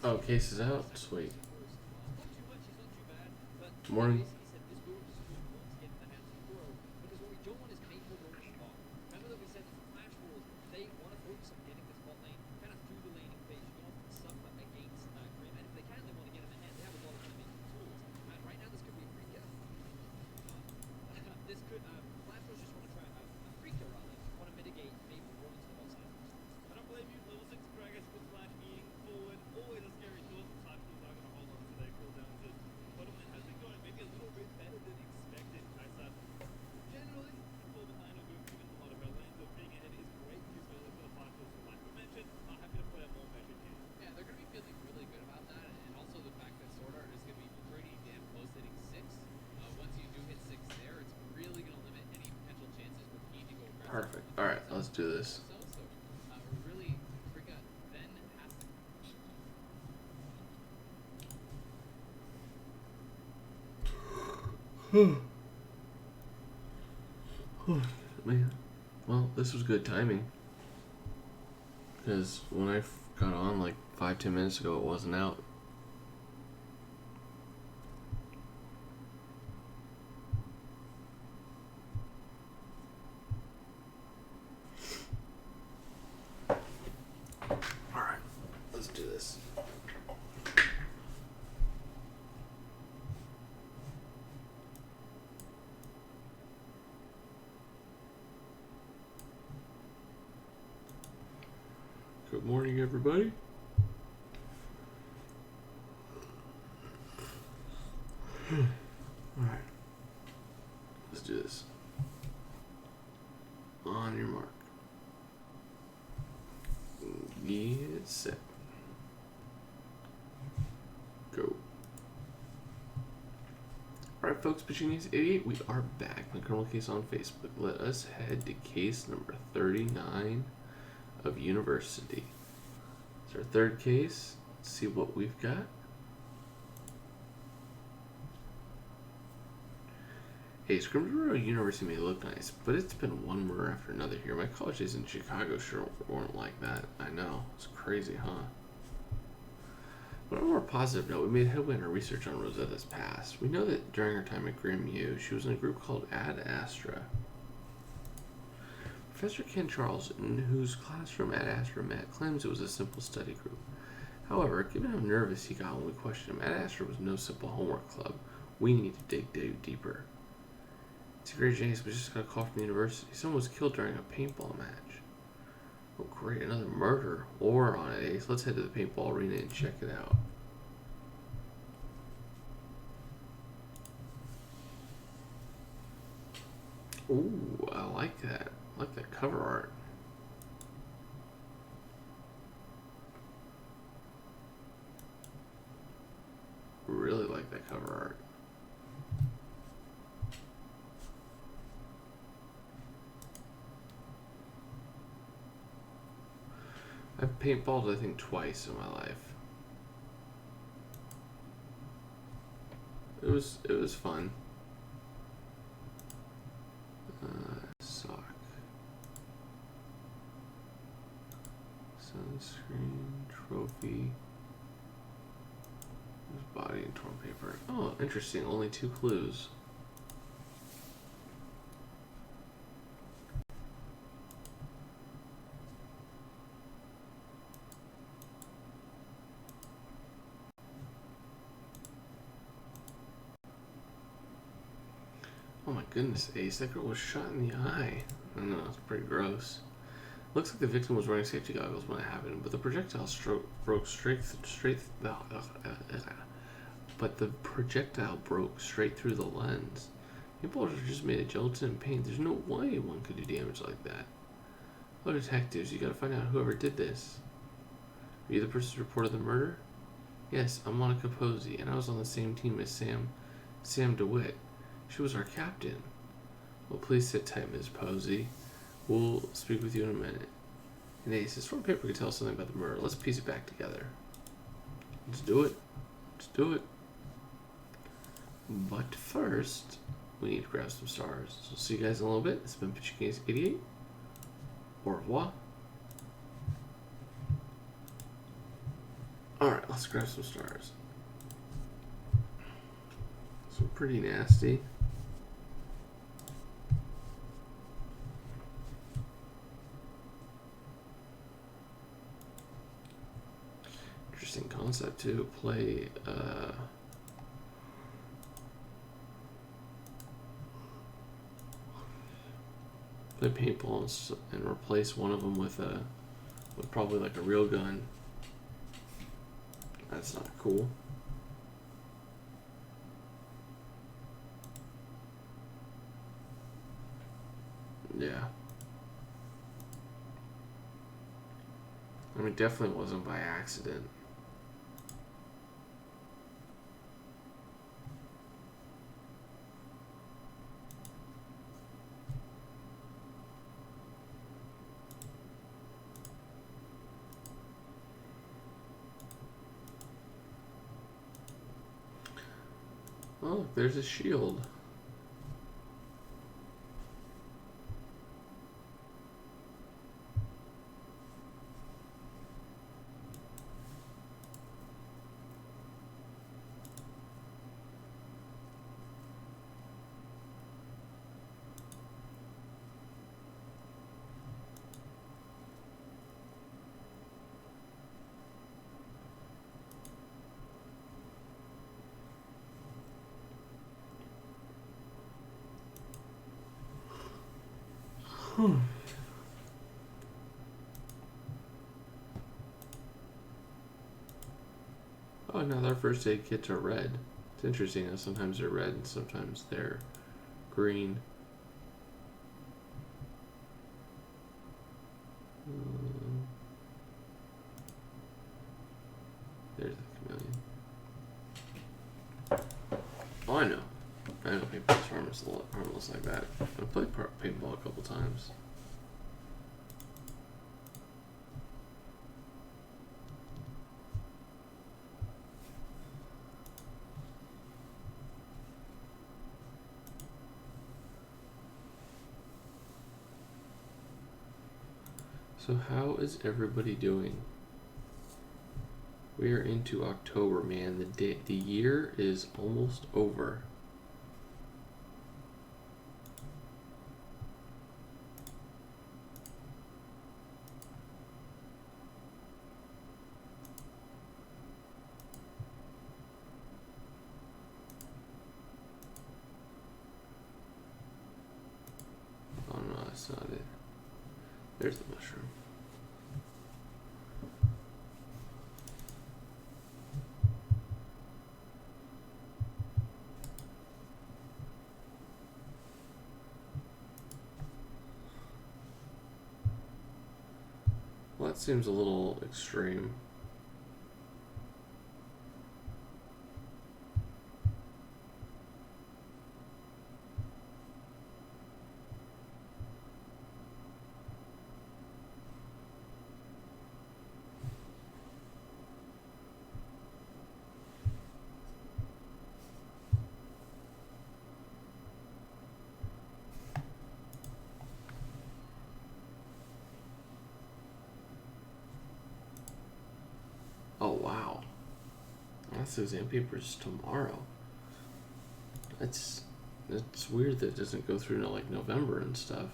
Oh, case is out? Sweet. Morning. Perfect. Alright, let's do this. Man. Well, this was good timing. Because when I got on like 5-10 minutes ago, it wasn't out. Alright, let's do this. Good morning, everybody. Alright, let's do this. On your mark. Get set. Go. Alright, folks, Pitching Case 88, we are back in the criminal case on Facebook. Let us head to case number 39 of University. It's our third case. Let's see what we've got. Hey, Scribner University may look nice, but it's been one murder after another here. My college days in Chicago sure weren't like that. I know. It's crazy, huh? But on a more positive note, we made headway in our research on Rosetta's past. We know that during her time at Graham U, she was in a group called Ad Astra. Professor Ken Charles, in whose classroom Ad Astra met, claims it was a simple study group. However, given how nervous he got when we questioned him, Ad Astra was no simple homework club. We need to dig deeper. Secretary James was just got a call from the university. Someone was killed during a paintball match. Oh great, another murder. Or on it, Ace. Let's head to the paintball arena and check it out. Ooh, I like that. I like that cover art. Really like that cover art. I've paintballed, I think, twice in my life. It was fun. Sock. Sunscreen, trophy. There's body and torn paper. Oh, interesting. Only 2 clues. Oh my goodness, Ace, that girl was shot in the eye. I don't know, it's pretty gross. Looks like the victim was wearing safety goggles when it happened, but the projectile broke straight through the lens. Paintballers are just made of gelatin and paint. There's no way one could do damage like that. Oh, detectives, you gotta find out whoever did this. Are you the person who reported the murder? Yes, I'm Monica Posey, and I was on the same team as Sam DeWitt. She was our captain. Well, please sit tight, Ms. Posey. We'll speak with you in a minute. And Ace, this front paper could tell us something about the murder. Let's piece it back together. Let's do it. Let's do it. But first, we need to grab some stars. So see you guys in a little bit. This has been Pitching Case 88. Au revoir. Alright, let's grab some stars. Some pretty nasty. Interesting concept too. Play paintball and replace one of them with probably like a real gun. That's not cool. Yeah. I mean, definitely wasn't by accident. Oh, look, there's a shield. Oh, now their first aid kits are red. It's interesting how sometimes they're red and sometimes they're green. There's the chameleon. Oh, I know. I know paintball's harmless like that. I've played paintball a couple times. So how is everybody doing? We are into October, man. The year is almost over. Oh no, that's not it. There's the mushroom. Well, that seems a little extreme. Oh wow, that's exam papers tomorrow. It's weird that it doesn't go through to like November and stuff.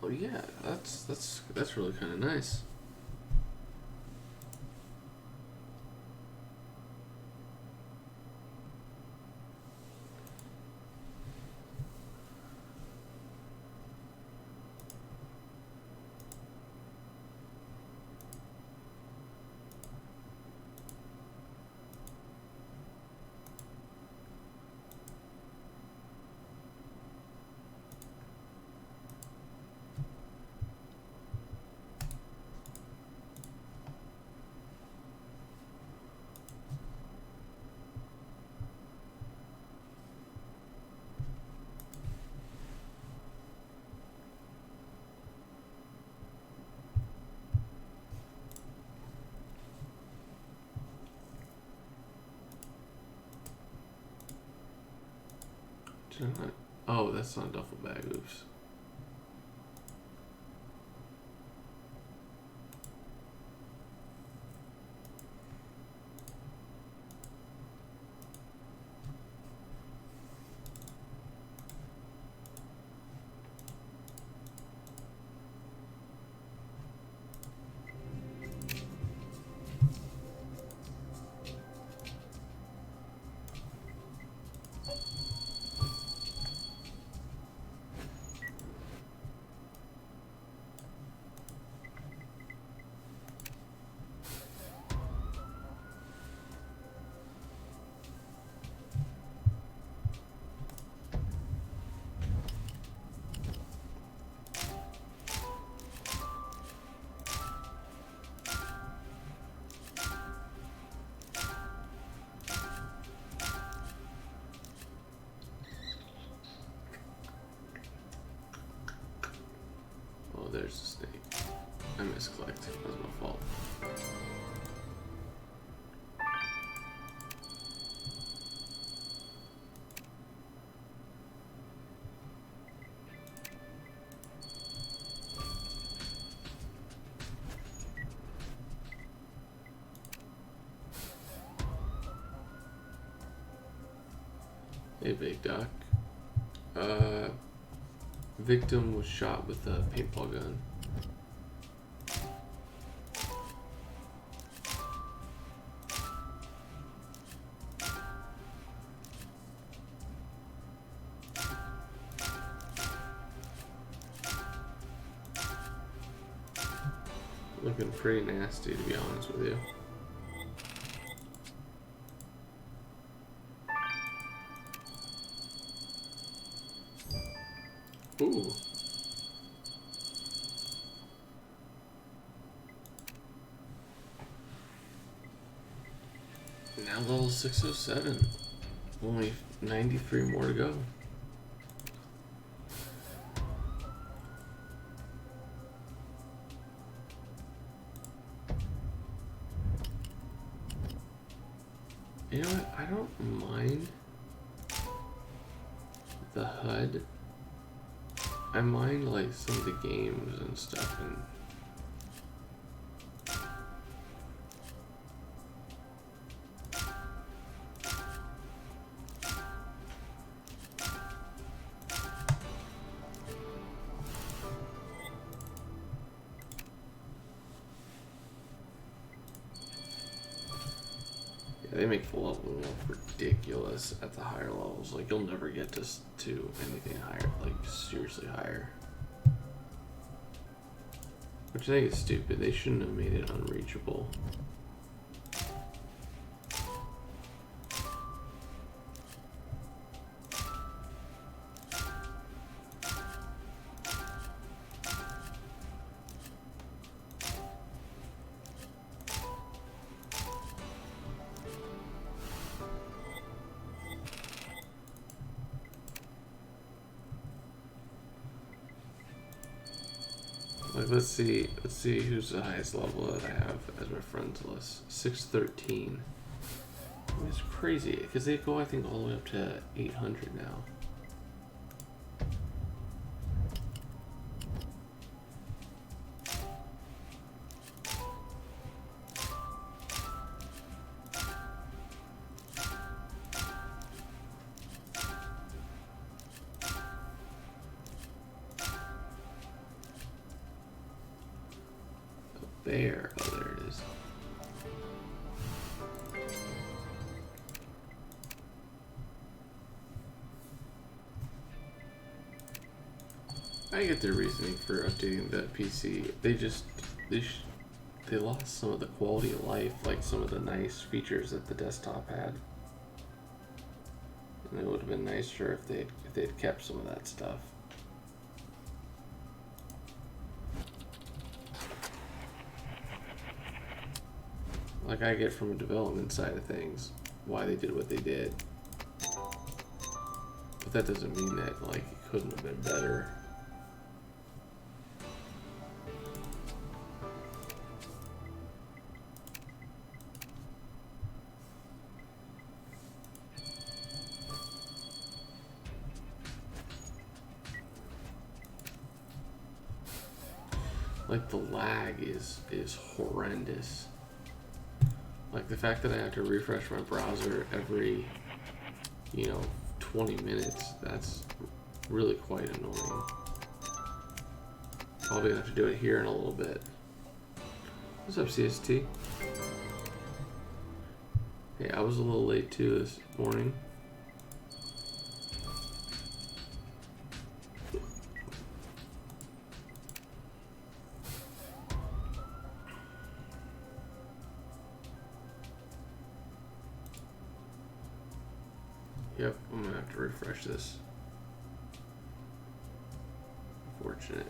Oh yeah, that's really kind of nice. Did I not? Oh, that's not a duffel bag. Oops. Oh, there's the snake. I misclicked. That was my fault. Hey, big duck. Victim was shot with a paintball gun. Looking pretty nasty, to be honest with you. Ooh. Now level 607. Only 93 more to go. You know what? I don't mind the HUD. I mind like some of the games and stuff, and yeah, they make full level look ridiculous at the higher levels. Like you'll never get to anything higher, like seriously higher. Which I think is stupid. They shouldn't have made it unreachable. Like let's see who's the highest level that I have as my friends list. 613. I mean, it's crazy because they go I think all the way up to 800 now. There, oh there it is. I get their reasoning for updating the PC. They lost some of the quality of life, like some of the nice features that the desktop had. And it would have been nicer if they'd kept some of that stuff. Like I get from a development side of things why they did what they did, but that doesn't mean that like it couldn't have been better. Like, the lag is horrendous. Like, the fact that I have to refresh my browser every, 20 minutes, that's really quite annoying. Probably gonna have to do it here in a little bit. What's up, CST? Hey, I was a little late too this morning. Yep, I'm gonna have to refresh this. Unfortunate.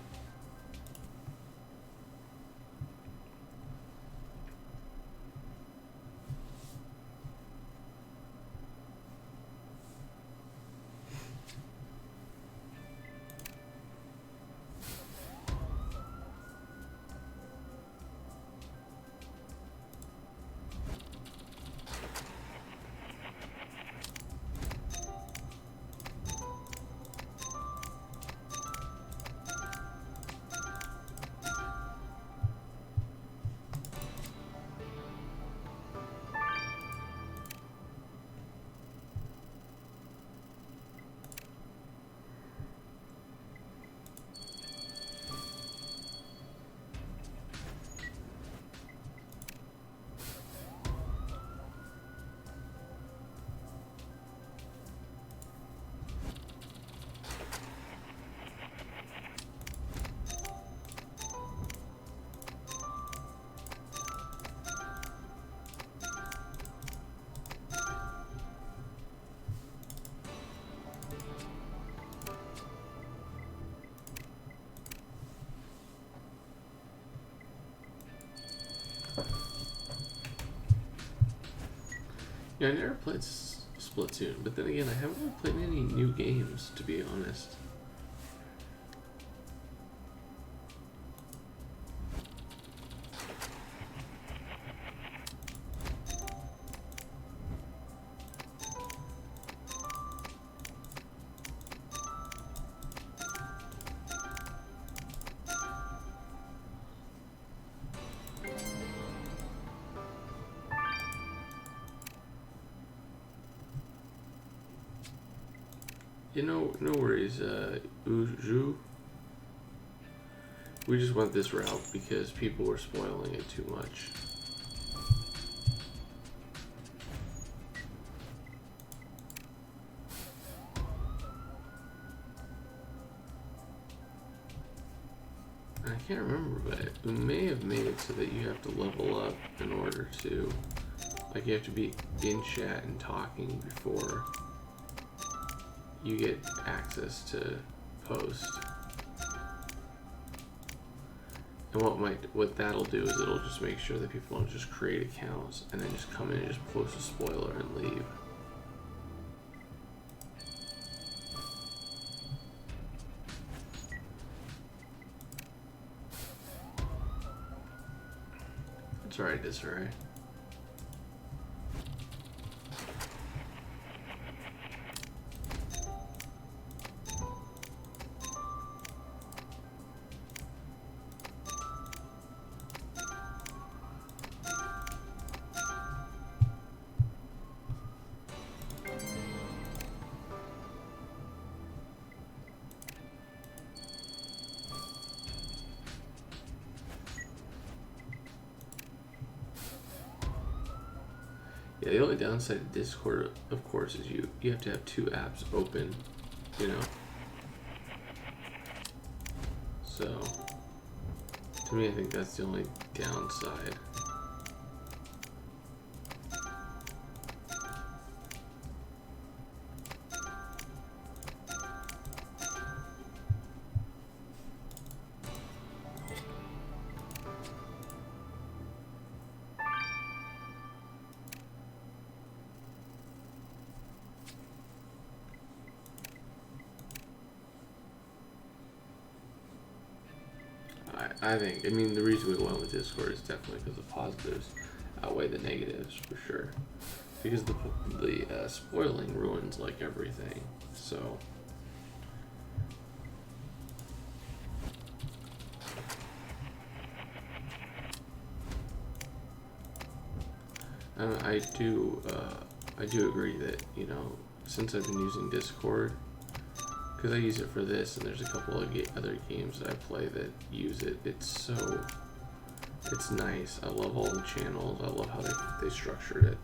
Yeah, I never played Splatoon, but then again, I haven't really played any new games, to be honest. No worries, Uju. We just went this route because people were spoiling it too much. I can't remember, but we may have made it so that you have to level up in order to, like, you have to be in chat and talking before you get access to post. And what that'll do is it'll just make sure that people don't just create accounts and then just come in and just post a spoiler and leave. It's alright, Disarray. Yeah, the only downside of Discord, of course, is you have to have two apps open, So, to me, I think that's the only downside. I mean, the reason we went with Discord is definitely because the positives outweigh the negatives, for sure. Because the spoiling ruins, like, everything, so... I do agree that, you know, since I've been using Discord, because I use it for this, and there's a couple of other games that I play that use it. It's nice. I love all the channels. I love how they structured it.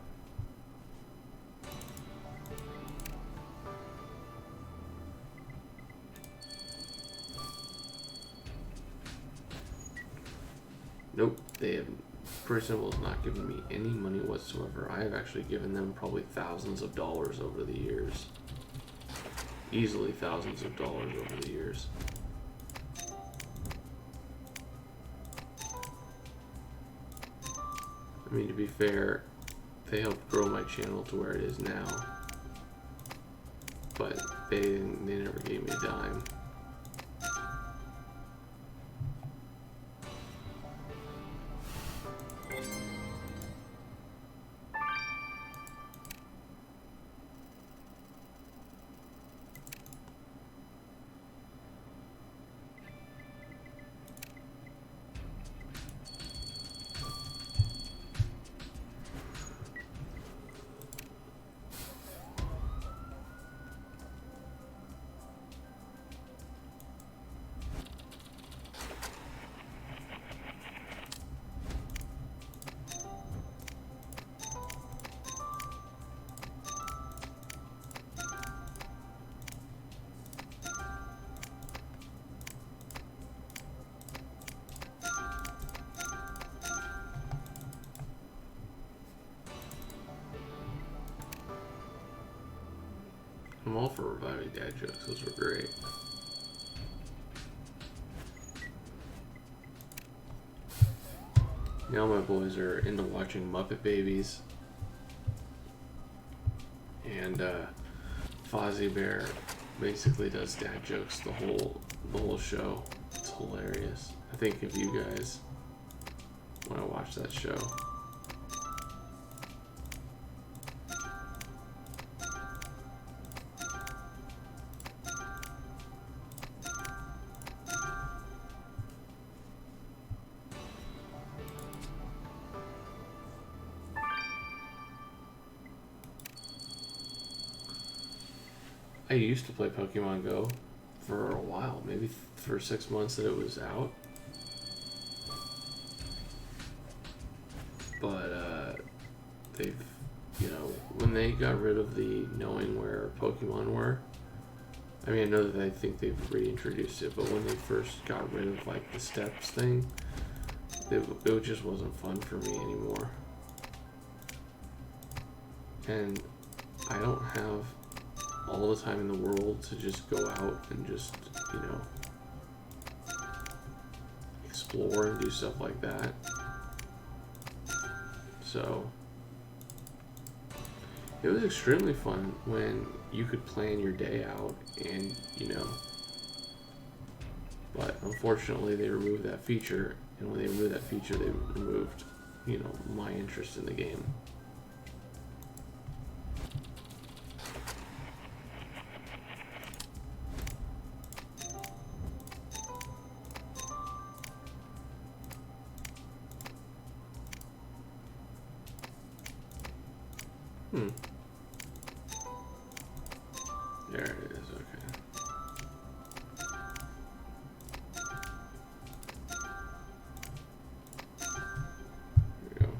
Nope, they have. Person has not given me any money whatsoever. I have actually given them probably thousands of dollars over the years. Easily thousands of dollars over the years. I mean, to be fair, they helped grow my channel to where it is now. But they never gave me a dime. I'm all for reviving dad jokes. Those were great. Now my boys are into watching Muppet Babies. And Fozzie Bear basically does dad jokes the whole show. It's hilarious. I think if you guys want to watch that show. I used to play Pokemon Go for a while, maybe for 6 months that it was out. But they've, you know, when they got rid of the knowing where Pokemon were, I mean, I know that I think they've reintroduced it, but when they first got rid of like the steps thing, it just wasn't fun for me anymore. And I don't have all the time in the world to just go out and just, you know, explore and do stuff like that. So it was extremely fun when you could plan your day out and, you know, but unfortunately they removed that feature, and when they removed that feature they removed, you know, my interest in the game. There it is, okay. There we go.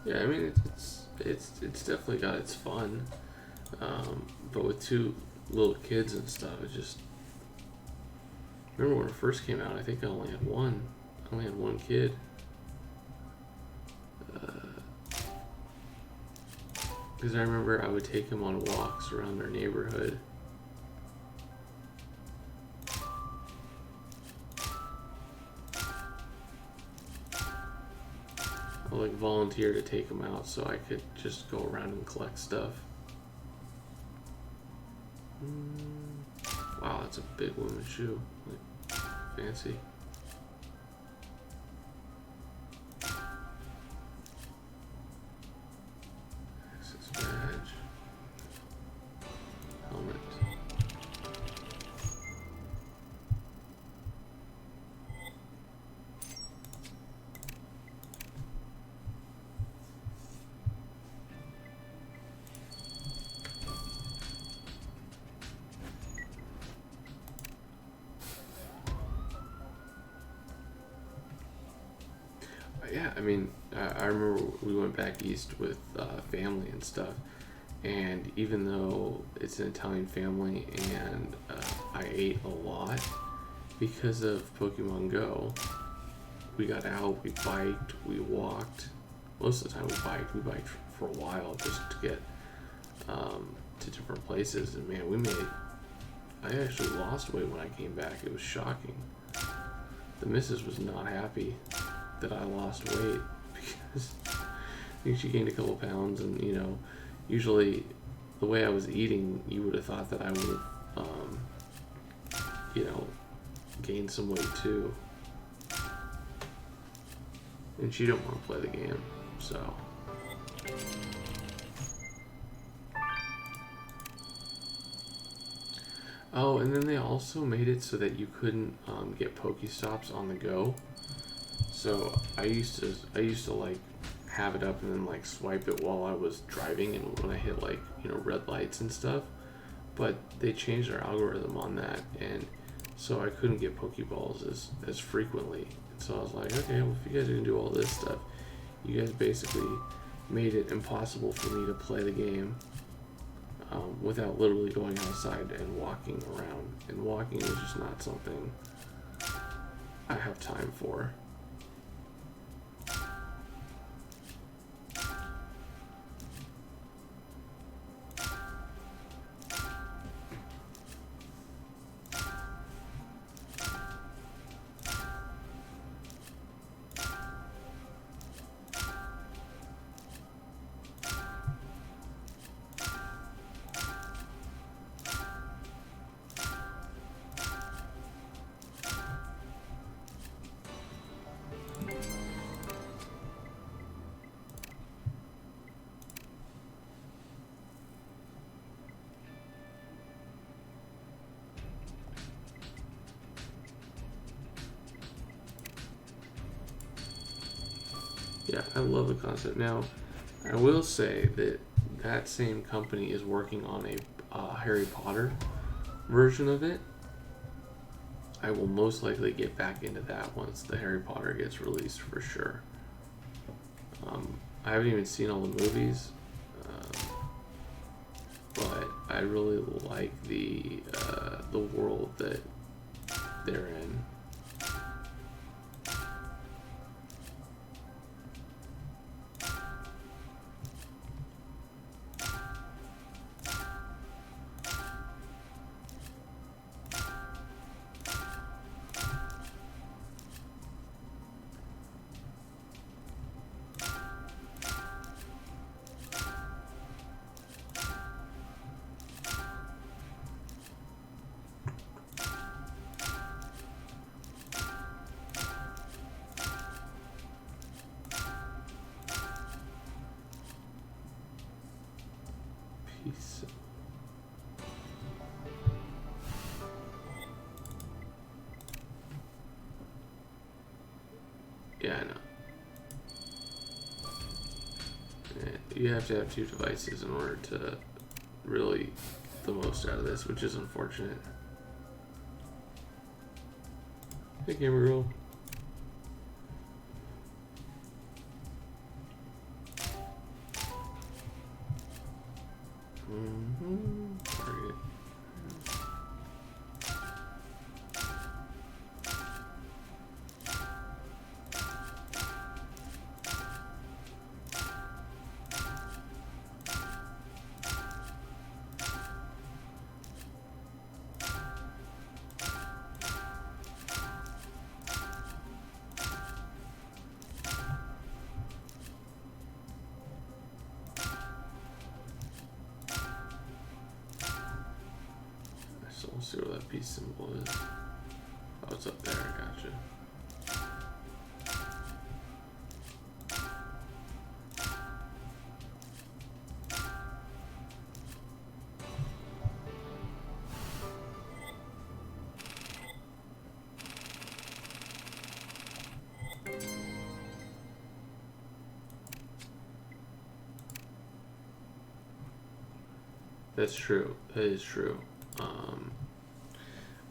Yeah, I mean it's definitely got its fun, but with two little kids and stuff, it just. Remember when it first came out? I think I only had one. I only had one kid. Because I remember I would take him on walks around our neighborhood. I like volunteer to take him out so I could just go around and collect stuff. Wow, that's a big woman's shoe. Like, fancy. Access badge. Helmet. Yeah, I mean, I remember we went back east with family and stuff, and even though it's an Italian family and I ate a lot because of Pokemon Go, we got out, we biked, we walked. Most of the time we biked for a while just to get to different places, and man, I actually lost weight when I came back. It was shocking. The missus was not happy that I lost weight because I think she gained a couple pounds, and you know, usually the way I was eating, you would have thought that I would have, you know, gained some weight too. And she didn't want to play the game, so. Oh, and then they also made it so that you couldn't get Pokestops on the go. So I used to like have it up and then like swipe it while I was driving and when I hit like, you know, red lights and stuff. But they changed their algorithm on that, and so I couldn't get Pokeballs as frequently. And so I was like, okay, well, if you guys are gonna do all this stuff, you guys basically made it impossible for me to play the game without literally going outside and walking around. And walking is just not something I have time for. Yeah, I love the concept. Now, I will say that that same company is working on a Harry Potter version of it. I will most likely get back into that once the Harry Potter gets released for sure. I haven't even seen all the movies, but I really like the world that they're in. Peace. Yeah, I know. You have to have two devices in order to really get the most out of this, which is unfortunate. Hey, camera roll. Target. So we'll see where that peace symbol is. Oh, it's up there. Gotcha. That's true. That is true.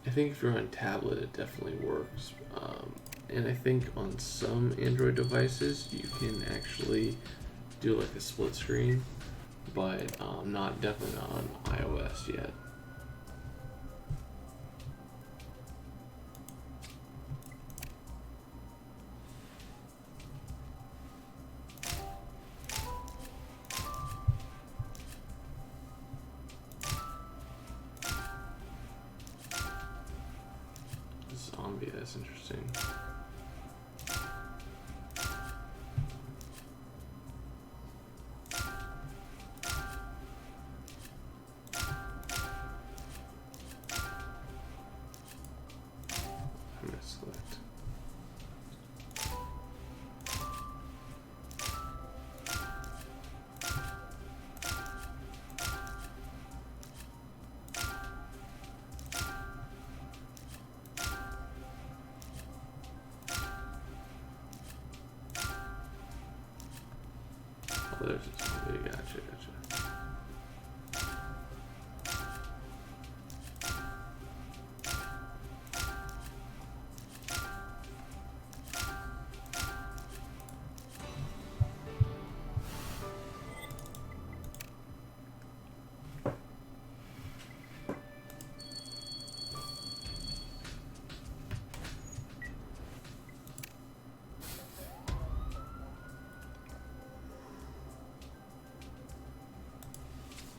I think if you're on tablet, it definitely works. And I think on some Android devices, you can actually do like a split screen, but definitely not on iOS yet. Zombie, that's interesting. I'm gonna select. Oh, there's a zombie. Gotcha.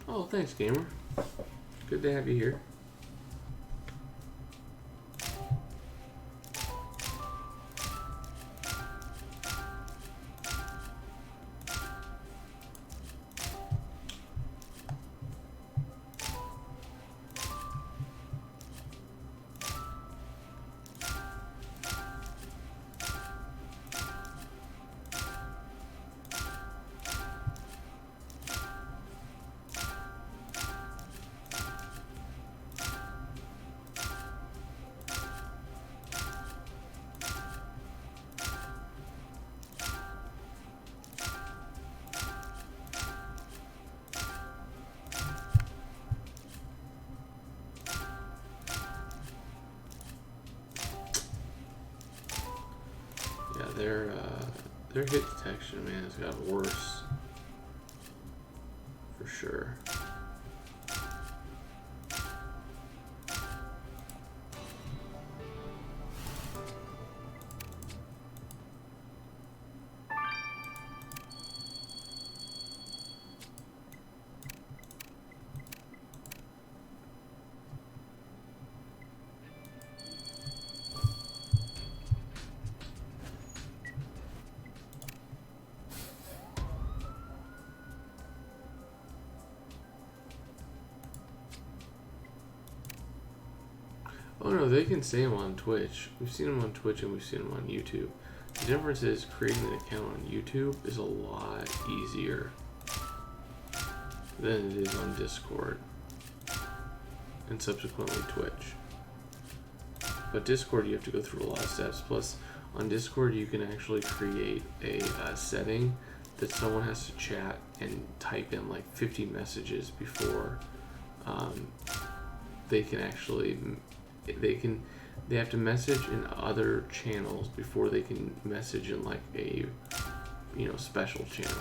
Oh, thanks, gamer. Good to have you here. Yeah, their hit detection, man, has gotten worse for sure. Oh no, they can say them on Twitch. We've seen them on Twitch and we've seen them on YouTube. The difference is creating an account on YouTube is a lot easier than it is on Discord and subsequently Twitch. But Discord, you have to go through a lot of steps. Plus, on Discord, you can actually create a setting that someone has to chat and type in like 50 messages before they can actually they have to message in other channels before they can message in like a special channel.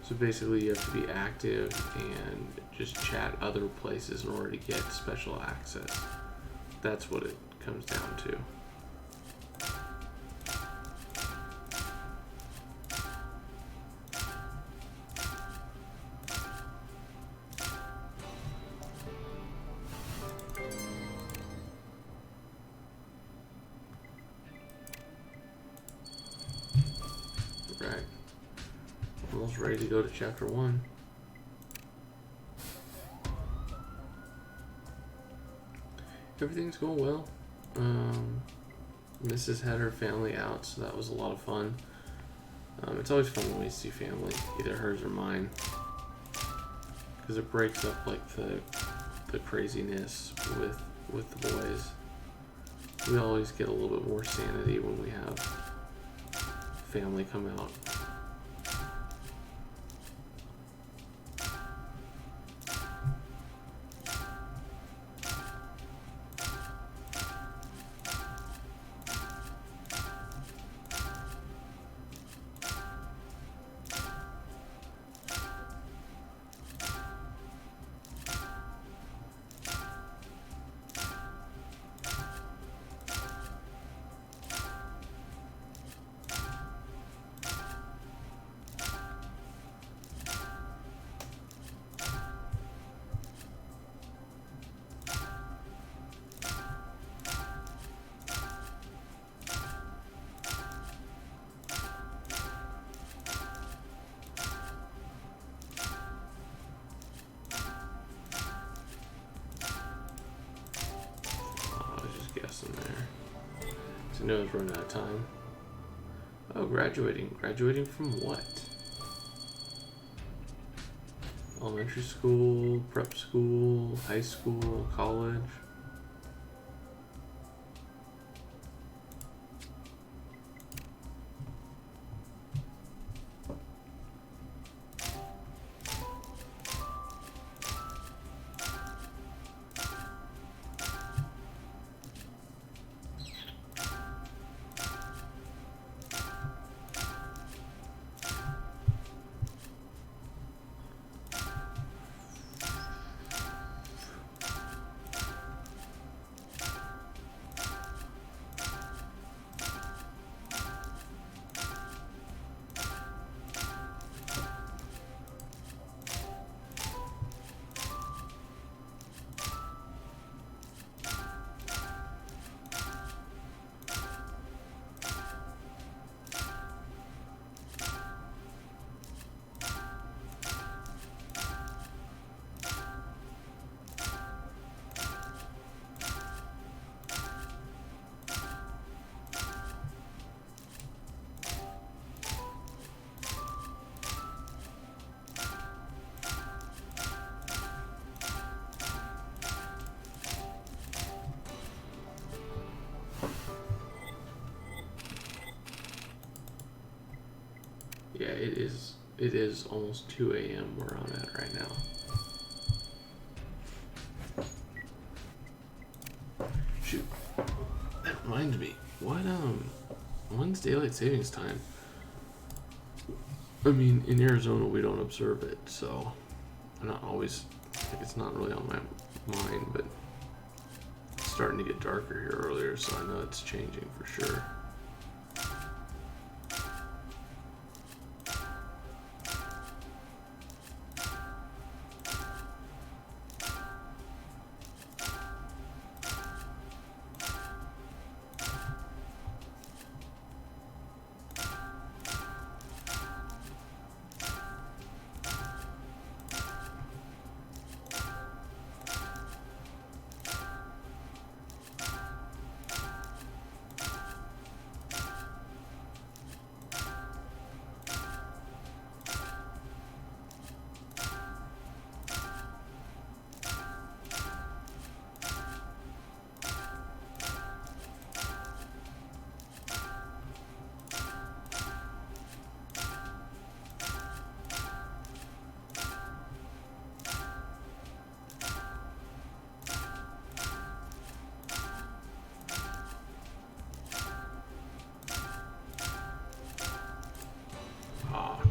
So basically you have to be active and just chat other places in order to get special access. That's what it comes down to. Right. Almost ready to go to chapter 1. everything's going well. Mrs. had her family out, so that was a lot of fun. It's always fun when we see family, either hers or mine, because it breaks up like the craziness with the boys. We always get a little bit more sanity when we have family come out. In there. So I know it's running out of time. Oh, graduating. Graduating from what? Elementary school, prep school, high school, college. Yeah, it is. It is almost 2 a.m. where I'm at right now. Shoot. That reminds me. When's daylight savings time? I mean, in Arizona we don't observe it, so I'm not always, like, it's not really on my mind, but it's starting to get darker here earlier, so I know it's changing for sure.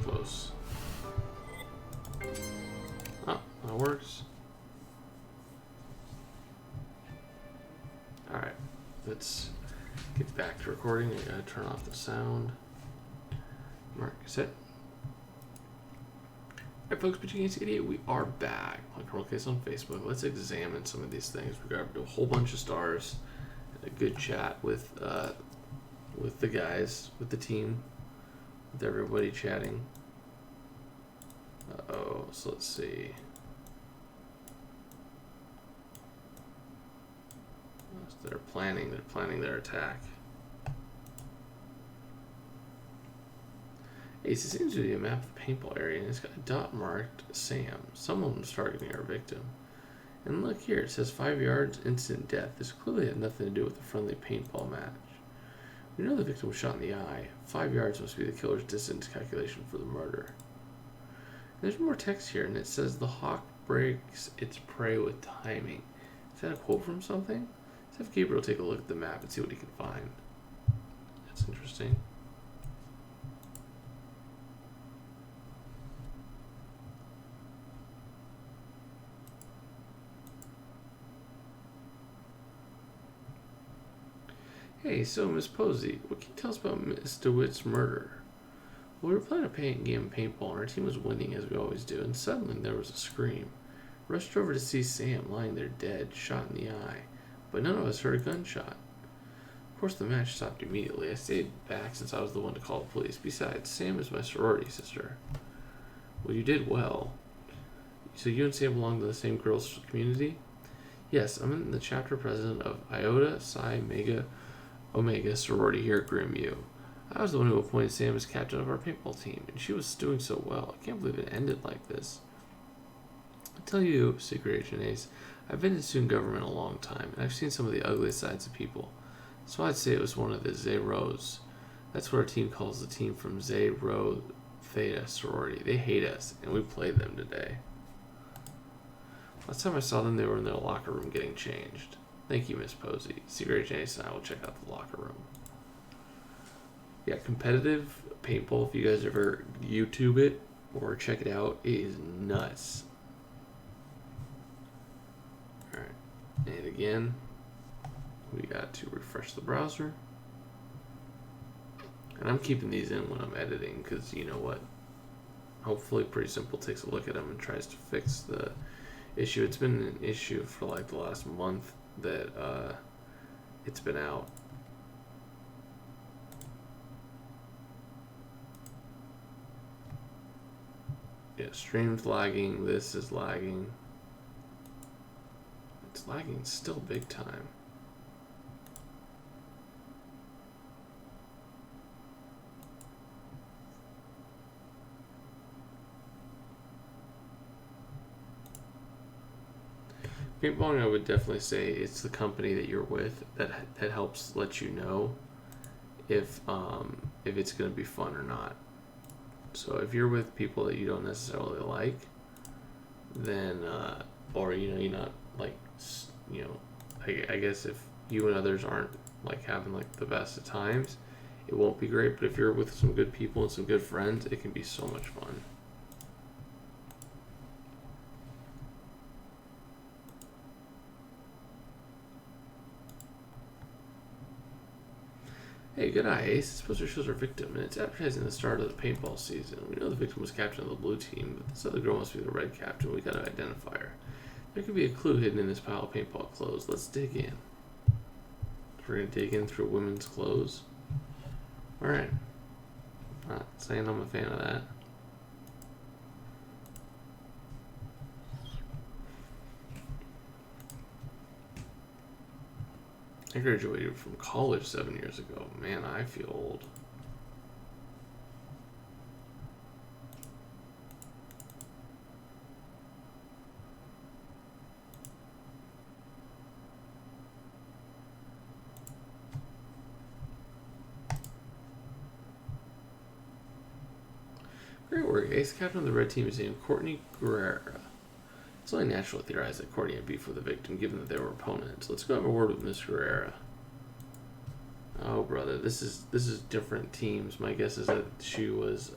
Close. Oh, that works. Alright, let's get back to recording. I gotta turn off the sound. Mark, set. Alright, folks, but you can see we are back on Criminal Case on Facebook. Let's examine some of these things. We got a whole bunch of stars, and a good chat with the guys, with the team, with everybody chatting. Uh-oh, so let's see. They're planning their attack. Hey, so it seems to be a map of the paintball area, and it's got a dot marked Sam. Someone was targeting our victim. And look here, it says 5 yards, instant death. This clearly had nothing to do with a friendly paintball match. We know the victim was shot in the eye. 5 yards must be the killer's distance calculation for the murder. And there's more text here, and it says the hawk breaks its prey with timing. Is that a quote from something? Let's have Gabriel take a look at the map and see what he can find. That's interesting. Hey, so Miss Posey, what can you tell us about Miss DeWitt's murder? Well, we were playing a game of paintball, and our team was winning as we always do, and suddenly there was a scream. Rushed over to see Sam lying there dead, shot in the eye, but none of us heard a gunshot. Of course, the match stopped immediately. I stayed back since I was the one to call the police. Besides, Sam is my sorority sister. Well, you did well. So you and Sam belong to the same girls' community? Yes, I'm the chapter president of Iota Psi Omega sorority here at Grimm-U. I was the one who appointed Sam as captain of our paintball team, and she was doing so well. I can't believe it ended like this. I tell you, Secret Agent Ace, I've been in student government a long time, and I've seen some of the ugliest sides of people. So I'd say it was one of the Zeros. That's what our team calls the team from Zero Theta sorority. They hate us, and we played them today. Last time I saw them, they were in their locker room getting changed. Thank you, Miss Posey. Secret Agent Ace and I will check out the locker room. Yeah, competitive paintball, if you guys ever YouTube it or check it out, it is nuts. Alright, and again, we got to refresh the browser. And I'm keeping these in when I'm editing because you know what? Hopefully Pretty Simple takes a look at them and tries to fix the issue. It's been an issue for like the last month that it's been out. Yeah, stream's lagging, this is lagging. It's lagging still big time. Paintballing, I would definitely say it's the company that you're with that helps let you know if it's going to be fun or not. So if you're with people that you don't necessarily like, then or you know you're not like you know I guess if you and others aren't like having like the best of times, it won't be great. But if you're with some good people and some good friends, it can be so much fun. Hey, good eye, Ace. This poster shows our victim, and it's advertising the start of the paintball season. We know the victim was captain of the blue team, but this other girl must be the red captain. We gotta identify her. There could be a clue hidden in this pile of paintball clothes. Let's dig in. We're gonna dig in through women's clothes. Alright. Not saying I'm a fan of that. I graduated from college 7 years ago. Man, I feel old. Great work, Ace. Captain of the red team is named Courtney Guerrera. It's only natural to theorize that Courtney had beef with the victim, given that they were opponents. Let's go have a word with Miss Guerrera. Oh, brother, this is different teams. My guess is that she was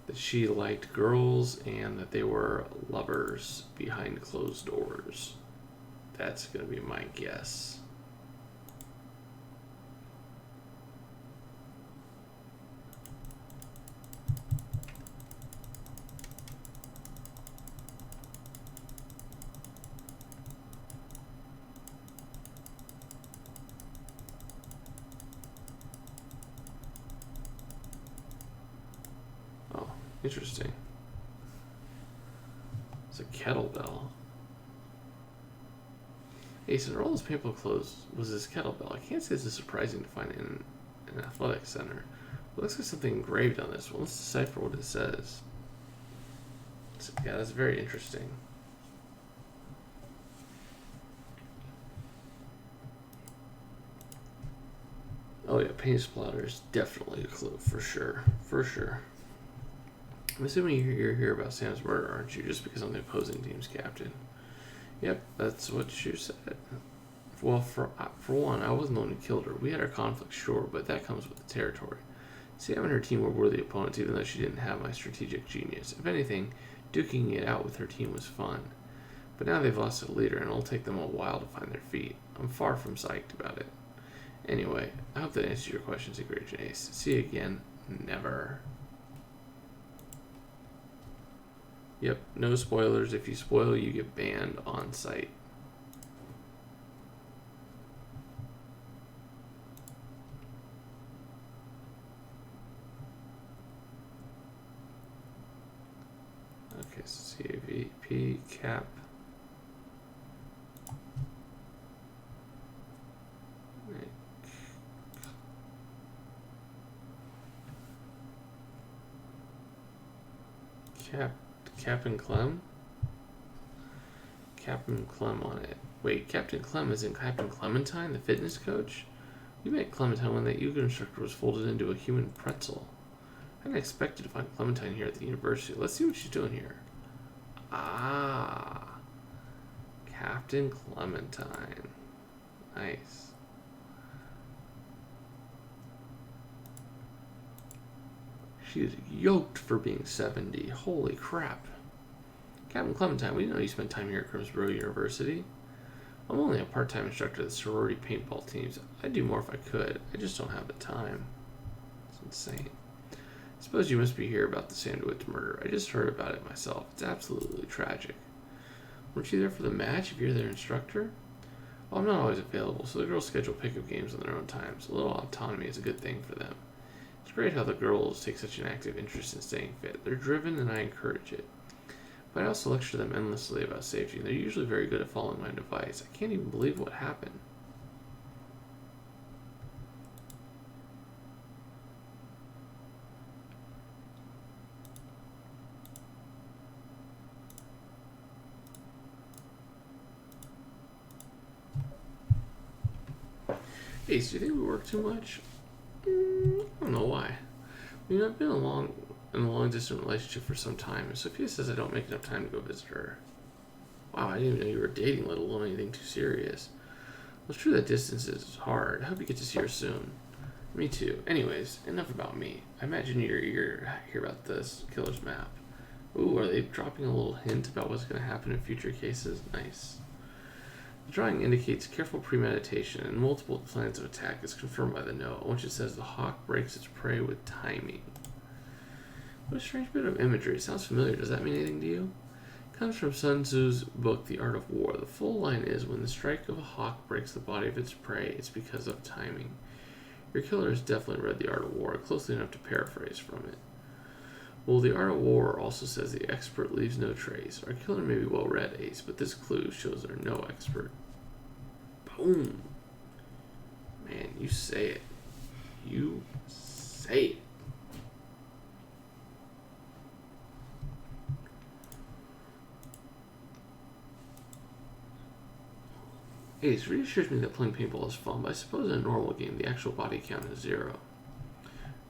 that she liked girls and that they were lovers behind closed doors. That's gonna be my guess. Interesting. It's a kettlebell. Ace, under all his paintball clothes was his kettlebell. I can't say this is surprising to find in an athletic center. It looks like something engraved on this one. Let's decipher what it says. Yeah, that's very interesting. Oh yeah, paint splatter is definitely a clue, for sure. For sure. I'm assuming you're here about Sam's murder, aren't you? Just because I'm the opposing team's captain. Yep, that's what you said. Well, for one, I wasn't the one who killed her. We had our conflict, sure, but that comes with the territory. Sam and her team were worthy opponents, even though she didn't have my strategic genius. If anything, duking it out with her team was fun. But now they've lost a leader, and it'll take them a while to find their feet. I'm far from psyched about it. Anyway, I hope that answers your questions, Ingration Ace. See you again. Never. Yep, no spoilers. If you spoil, you get banned on site. Okay, CVP cap. Captain Clem? Captain Clem on it. Wait, Captain Clem is in Captain Clementine, the fitness coach? You met Clementine when that yoga instructor was folded into a human pretzel. I hadn't expected to find Clementine here at the university. Let's see what she's doing here. Ah. Captain Clementine. Nice. She is yoked for being 70. Holy crap. Captain Clementine, we know you spent time here at Grimsboro University. I'm only a part-time instructor of the sorority paintball teams. I'd do more if I could. I just don't have the time. It's insane. I suppose you must be here about the Sandwich murder. I just heard about it myself. It's absolutely tragic. Weren't you there for the match if you're their instructor? Well, I'm not always available, so the girls schedule pickup games on their own times. A little autonomy is a good thing for them. It's great how the girls take such an active interest in staying fit. They're driven, and I encourage it. But I also lecture them endlessly about safety, and they're usually very good at following my advice. I can't even believe what happened. Ace, do you think we work too much? I don't know why. I've been in a long-distance relationship for some time, and Sophia says I don't make enough time to go visit her. Wow, I didn't even know you were dating, let alone anything too serious. Well, it's true that distance is hard. I hope you get to see her soon. Me too. Anyways, enough about me. I imagine you're eager to hear about this killer's map. Ooh, are they dropping a little hint about what's going to happen in future cases? Nice. The drawing indicates careful premeditation and multiple plans of attack is confirmed by the note, on which it says the hawk breaks its prey with timing. What a strange bit of imagery. It sounds familiar. Does that mean anything to you? It comes from Sun Tzu's book, The Art of War. The full line is, when the strike of a hawk breaks the body of its prey, it's because of timing. Your killer has definitely read The Art of War, closely enough to paraphrase from it. Well, The Art of War also says the expert leaves no trace. Our killer may be well read, Ace, but this clue shows they're no expert. Boom. Man, you say it. You say it. Ace reassures me that playing paintball is fun, but I suppose in a normal game the actual body count is 0.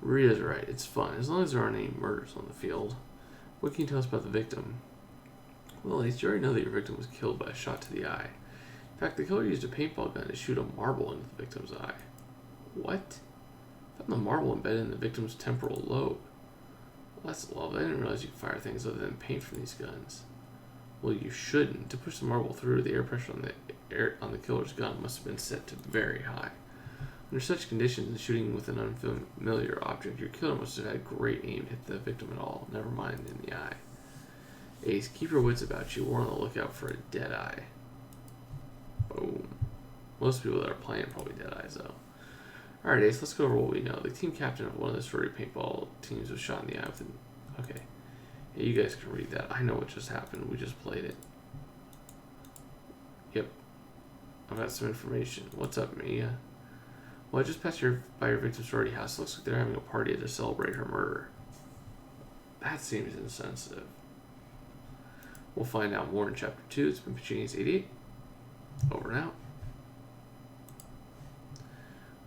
Rita's right, it's fun, as long as there aren't any murders on the field. What can you tell us about the victim? Well, Ace, you already know that your victim was killed by a shot to the eye. In fact, the killer used a paintball gun to shoot a marble into the victim's eye. What? Found the marble embedded in the victim's temporal lobe. Well, that's lovely. I didn't realize you could fire things other than paint from these guns. Well, you shouldn't. To push the marble through, the air pressure on the killer's gun must have been set to very high. Under such conditions, shooting with an unfamiliar object, your killer must have had great aim to hit the victim at all, never mind in the eye. Ace, keep your wits about you. We're on the lookout for a Deadeye. Boom. Most people that are playing are probably Deadeyes, though. Alright, Ace, let's go over what we know. The team captain of one of the sorority paintball teams was shot in the eye with an... Okay. Yeah, you guys can read that. I know what just happened. We just played it. Yep. I've got some information. What's up, Mia? Well, I just passed by your victim's sorority house. Looks like they're having a party to celebrate her murder. That seems insensitive. We'll find out more in Chapter 2. It's been Pachini's 88. Over and out.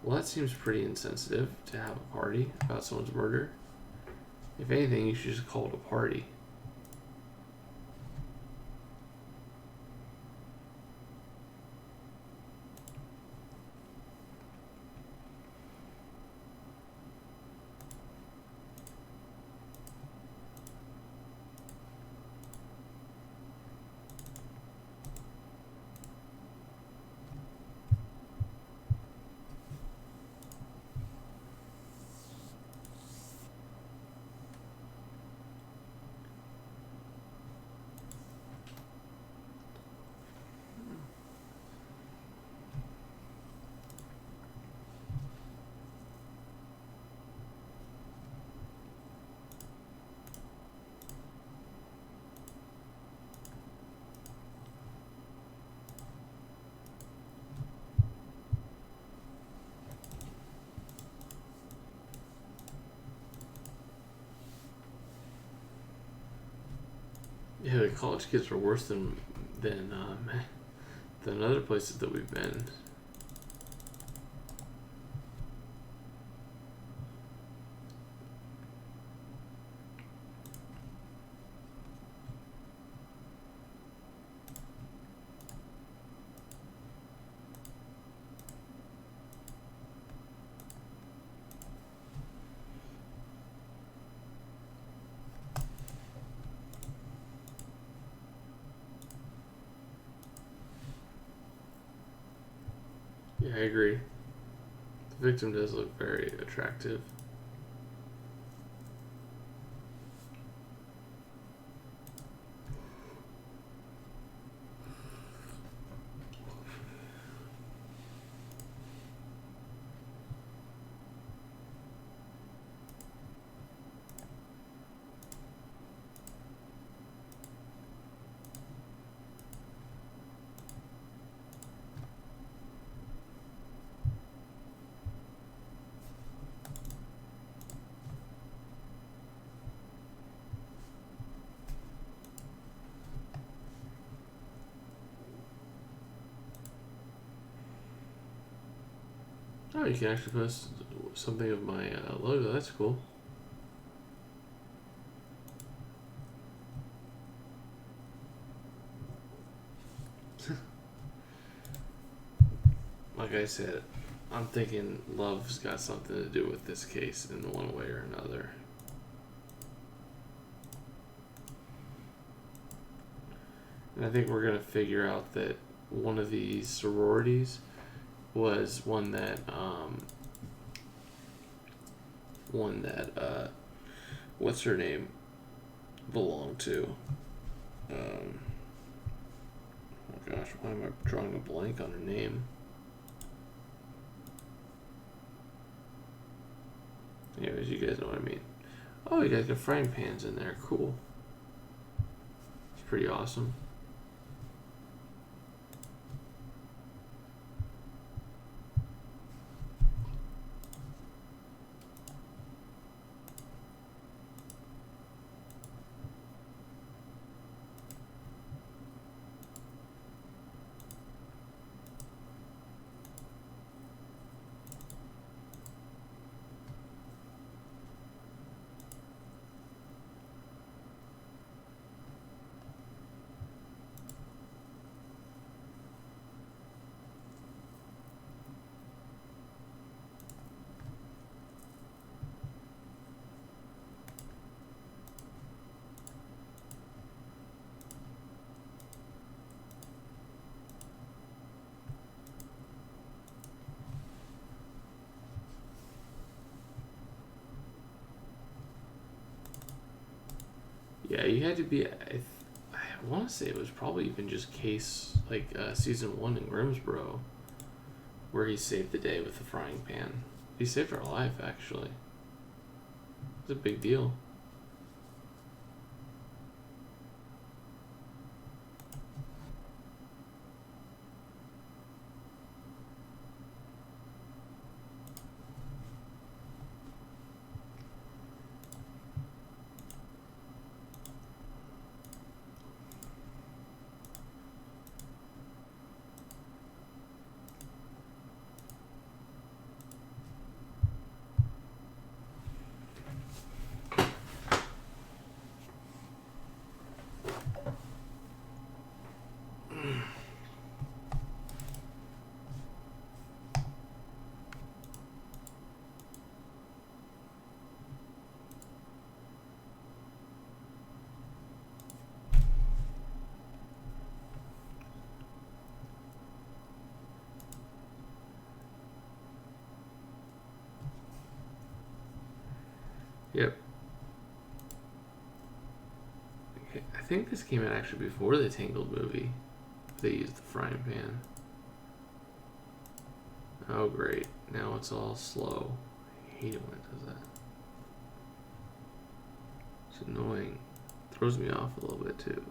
Well, that seems pretty insensitive to have a party about someone's murder. If anything, you should just call it a party. Yeah, the college kids are worse than other places that we've been. Yeah, I agree. The victim does look very attractive. Oh, you can actually post something of my logo. That's cool. Like I said, I'm thinking love's got something to do with this case in one way or another. And I think we're going to figure out that one of these sororities was one that what's her name belonged to. Oh gosh, why am I drawing a blank on her name? Anyways, you guys know what I mean. Oh, you guys got frying pans in there. Cool. It's pretty awesome. Yeah, you had to be. I want to say it was probably even just case like season 1 in Grimsboro, where he saved the day with the frying pan. He saved her life, actually. It's a big deal. Yep. Okay, I think this came out actually before the Tangled movie. They used the frying pan. Oh, great. Now it's all slow. I hate it when it does that. It's annoying. Throws me off a little bit, too.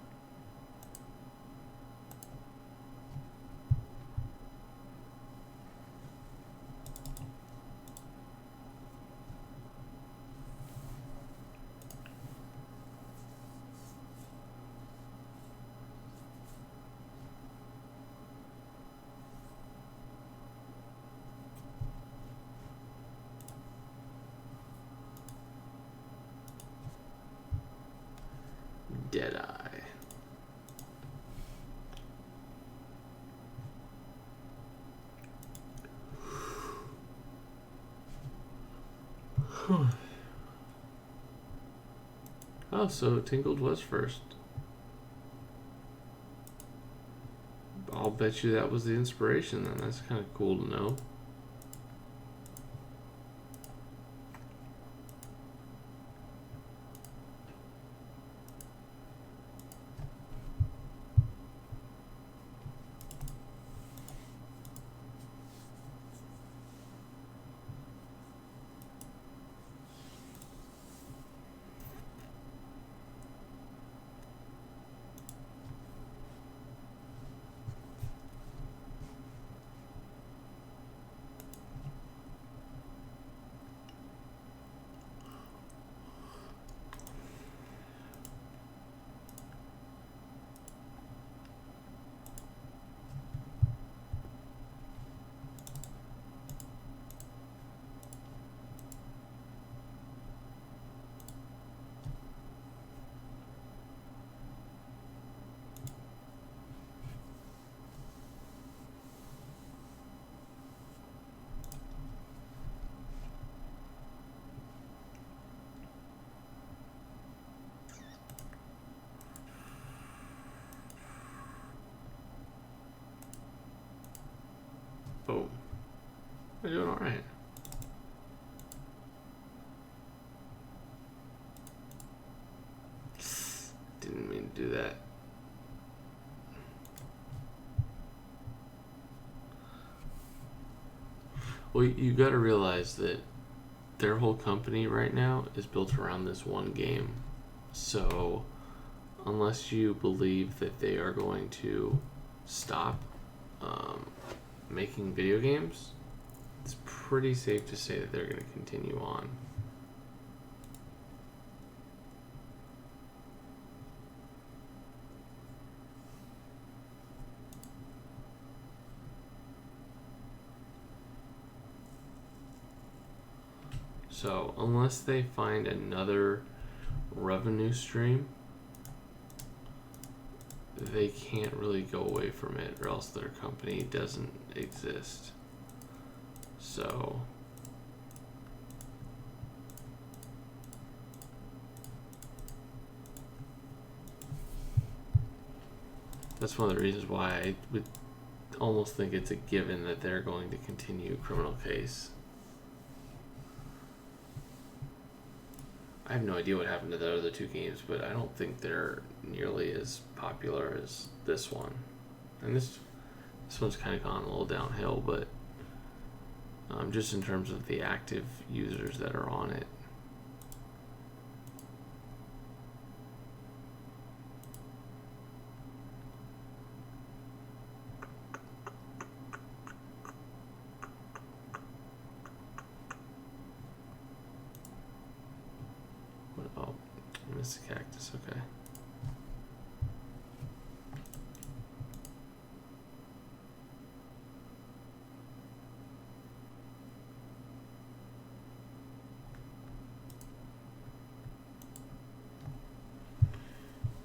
Deadeye. Oh, so Tingled was first. I'll bet you that was the inspiration then. That's kind of cool to know. Boom. We're doing alright. Didn't mean to do that. Well, you gotta realize that their whole company right now is built around this one game. So, unless you believe that they are going to stop making video games, it's pretty safe to say that they're going to continue on. So, unless they find another revenue stream, they can't really go away from it, or else their company doesn't exist. So, that's one of the reasons why I would almost think it's a given that they're going to continue Criminal Case. I have no idea what happened to the other two games, but I don't think they're nearly as popular as this one. And this one's kind of gone a little downhill, but just in terms of the active users that are on it. Oh, I missed the cactus, okay.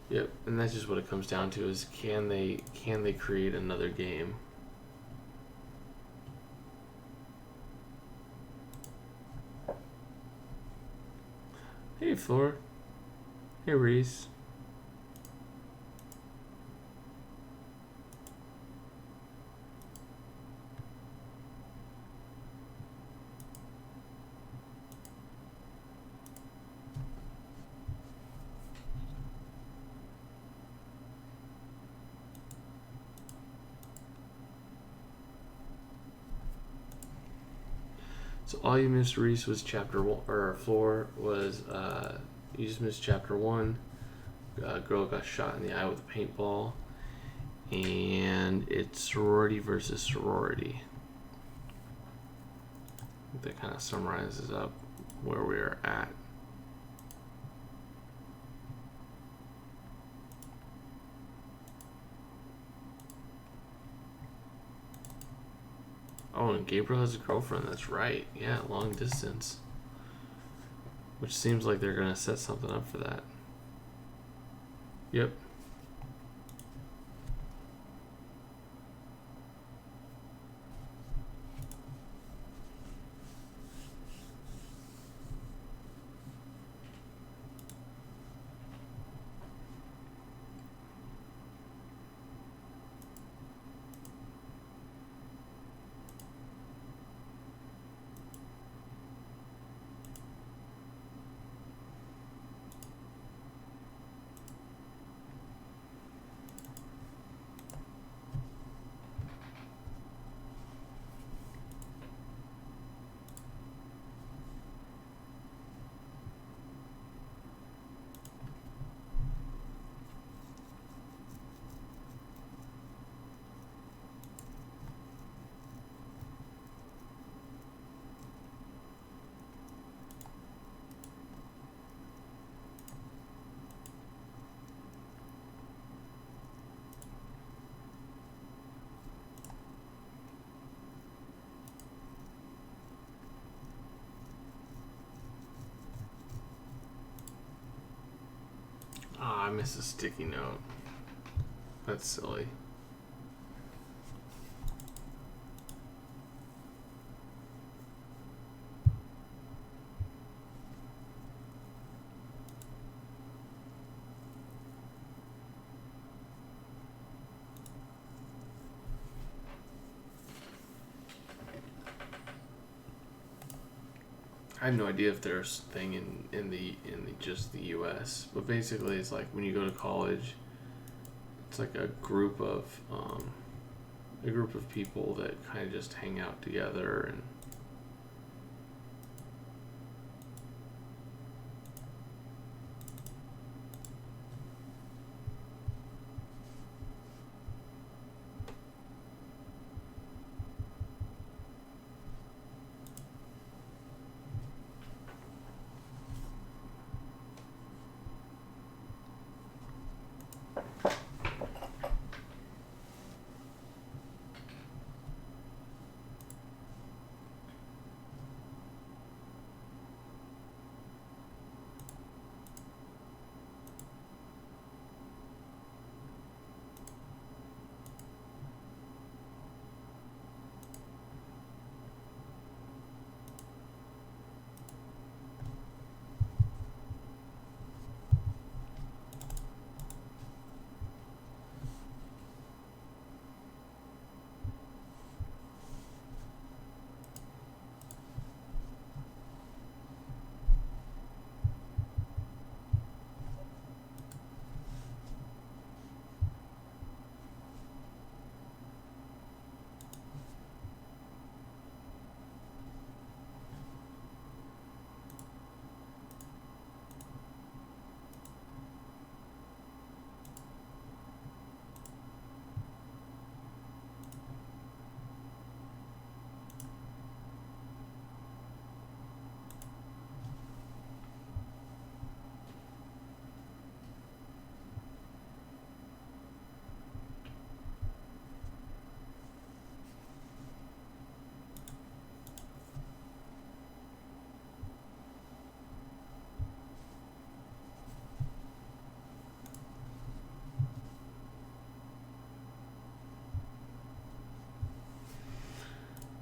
Yep, and that's just what it comes down to: is can they create another game? Hey, Floor. Hey, Reese. So all you missed, Reese, was chapter 1, or 4 was, you just missed chapter 1. Girl got shot in the eye with a paintball. And it's sorority versus sorority. I think that kind of summarizes up where we are at. Oh, and Gabriel has a girlfriend. That's right. Yeah, long distance. Which seems like they're going to set something up for that. Yep. Ah, I missed a sticky note. That's silly. I have no idea if there's a thing in the just the U.S. But basically, it's like when you go to college, it's like a group of people that kind of just hang out together and.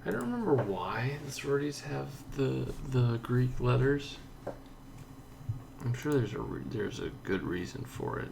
I don't remember why the sororities have the Greek letters. I'm sure there's a good reason for it.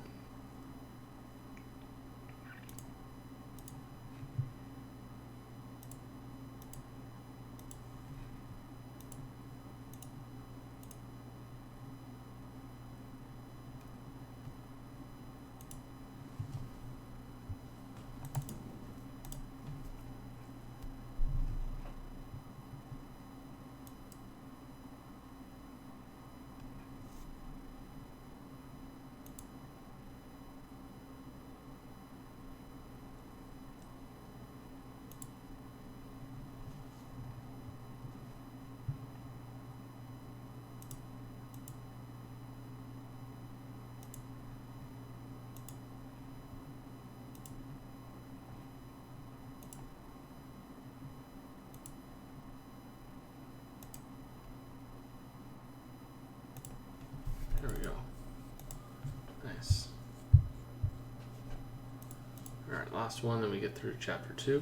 last one, then we get through chapter 2.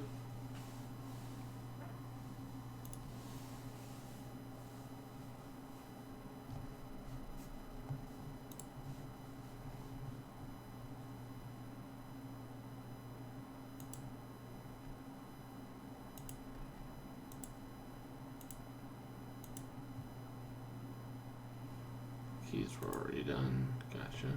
Keys were already done. Gotcha.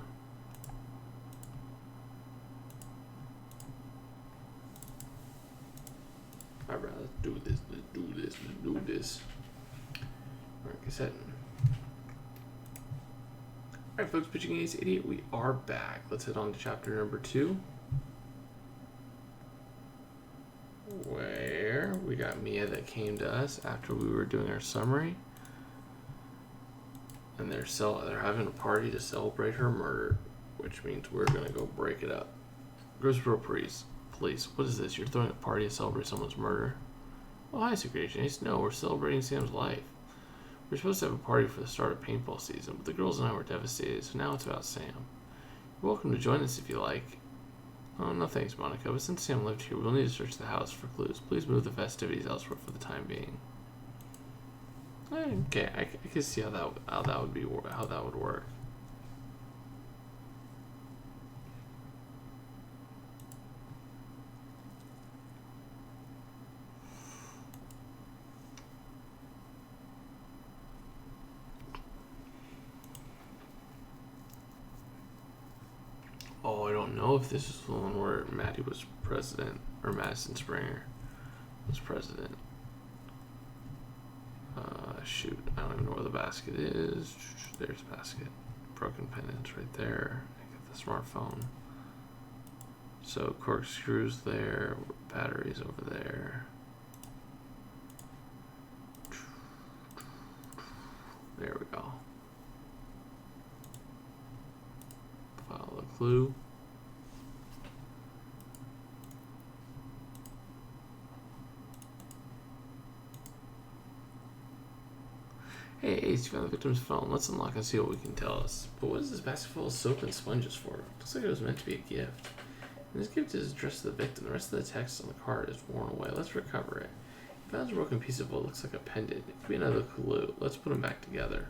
Alright, let's do this. Let's do this. Let's do this. Alright, cassette. Alright, folks, Pitching Ace Idiot, we are back. Let's head on to chapter number 2. Where we got Mia that came to us after we were doing our summary. And they're having a party to celebrate her murder, which means we're gonna go break it up. Grossboro Police, what is this? You're throwing a party to celebrate someone's murder? Oh, hi, Security Ace. No, we're celebrating Sam's life. We're supposed to have a party for the start of paintball season, but the girls and I were devastated, so now it's about Sam. You're welcome to join us if you like. Oh, no thanks, Monica, but since Sam lived here, we'll need to search the house for clues. Please move the festivities elsewhere for the time being. Okay, I can see how that would work. Oh, I don't know if this is the one where Maddie was president, or Madison Springer was president. Shoot, I don't even know where the basket is. There's the basket. Broken pendants right there. I get the smartphone. So corkscrews there, batteries over there. There we go. Follow the clue. Hey, Ace, you found the victim's phone. Let's unlock and see what we can tell us. But what is this basket full of soap and sponges for? Looks like it was meant to be a gift. And this gift is addressed to the victim. The rest of the text on the card is worn away. Let's recover it. You found a broken piece of what looks like a pendant. It could be another clue. Let's put them back together.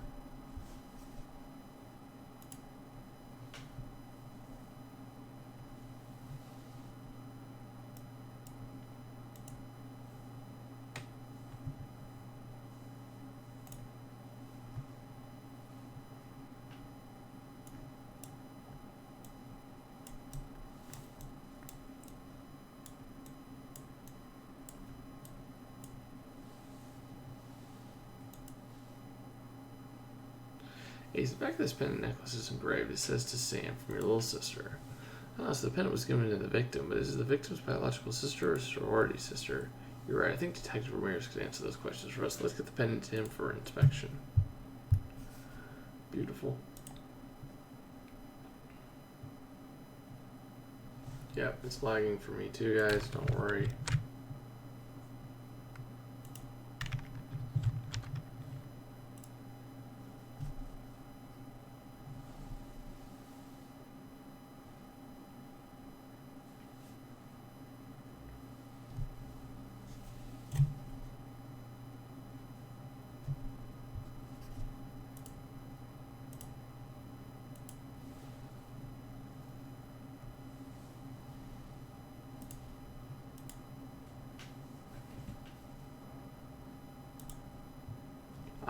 Ace, the back of this pendant necklace is engraved. It says to Sam from your little sister. Oh, so the pendant was given to the victim, but is it the victim's biological sister or sorority sister? You're right, I think Detective Ramirez could answer those questions for us. Let's get the pendant to him for inspection. Beautiful. Yep, it's lagging for me too, guys. Don't worry.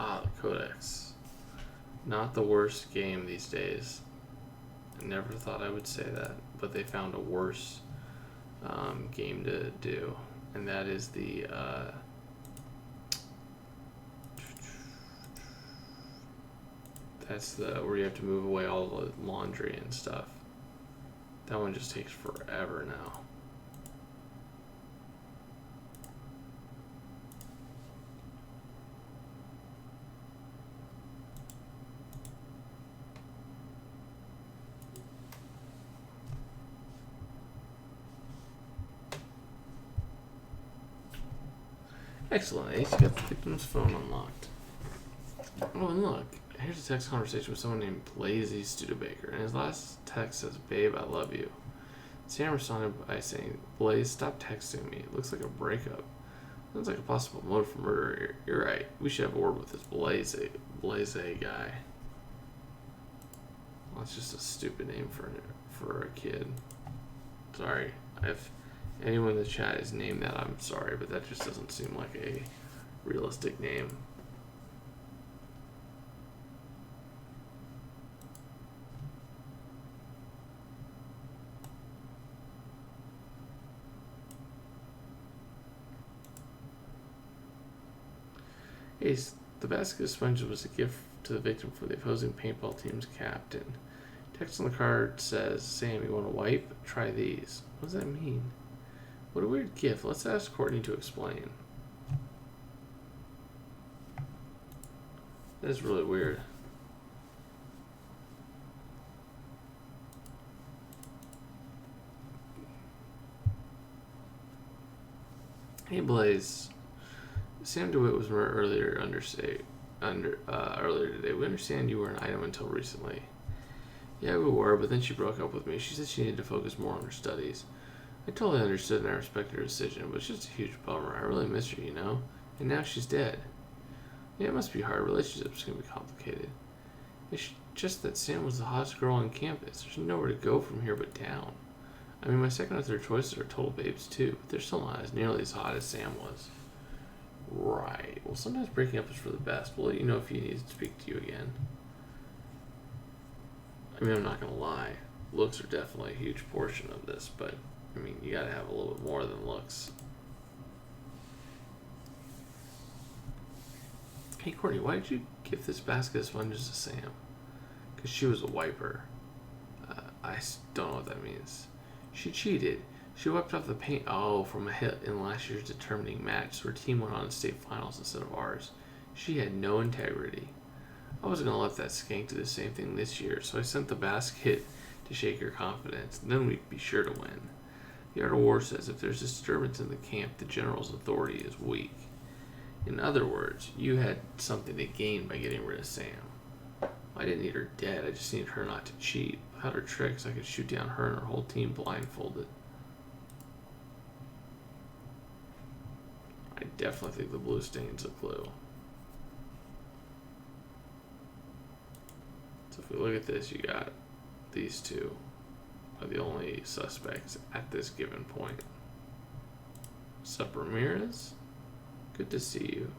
Ah, the Codex. Not the worst game these days. I never thought I would say that, but they found a worse game to do, and that is the that's the where you have to move away all the laundry and stuff. That one just takes forever now. Excellent, Ace. You got the victim's phone unlocked. Oh, and look. Here's a text conversation with someone named Lazy Studebaker. And his last text says, "Babe, I love you." Sam responded by saying, Blaze, stop texting me. It looks like a breakup. Sounds like a possible motive for murder. You're right. We should have a word with this Blaze guy. Well, that's just a stupid name for a kid. Sorry. If anyone in the chat is named that, I'm sorry, but that just doesn't seem like a realistic name. Ace, the basket of sponges was a gift to the victim from the opposing paintball team's captain. Text on the card says, Sam, you want a wipe? Try these. What does that mean? What a weird gift. Let's ask Courtney to explain. That is really weird. Hey Blaze, Sam DeWitt was murdered earlier today. We understand you were an item until recently. Yeah, we were, but then she broke up with me. She said she needed to focus more on her studies. I totally understood and I respect her decision, but it's just a huge bummer. I really miss her, you know? And now she's dead. Yeah, it must be hard. Relationships can be complicated. It's just that Sam was the hottest girl on campus. There's nowhere to go from here but down. I mean, my second or third choices are total babes too, but they're still not nearly as hot as Sam was. Right. Well, sometimes breaking up is for the best. We'll let you know if he needs to speak to you again. I mean, I'm not going to lie. Looks are definitely a huge portion of this, but, I mean, you got to have a little bit more than looks. Hey, Courtney, why did you give this basket of sponges to Sam? Because she was a wiper. I don't know what that means. She cheated. She wiped off the paint from a hit in last year's determining match, so her team went on to state finals instead of ours. She had no integrity. I wasn't going to let that skank do the same thing this year, so I sent the basket to shake her confidence, and then we'd be sure to win. The Art of War says if there's disturbance in the camp, the general's authority is weak. In other words, you had something to gain by getting rid of Sam. I didn't need her dead, I just needed her not to cheat. Without her tricks, I could shoot down her and her whole team blindfolded. I definitely think the blue stain's a clue. So if we look at this, you got these two are the only suspects at this given point. Sup, Ramirez? Good to see you.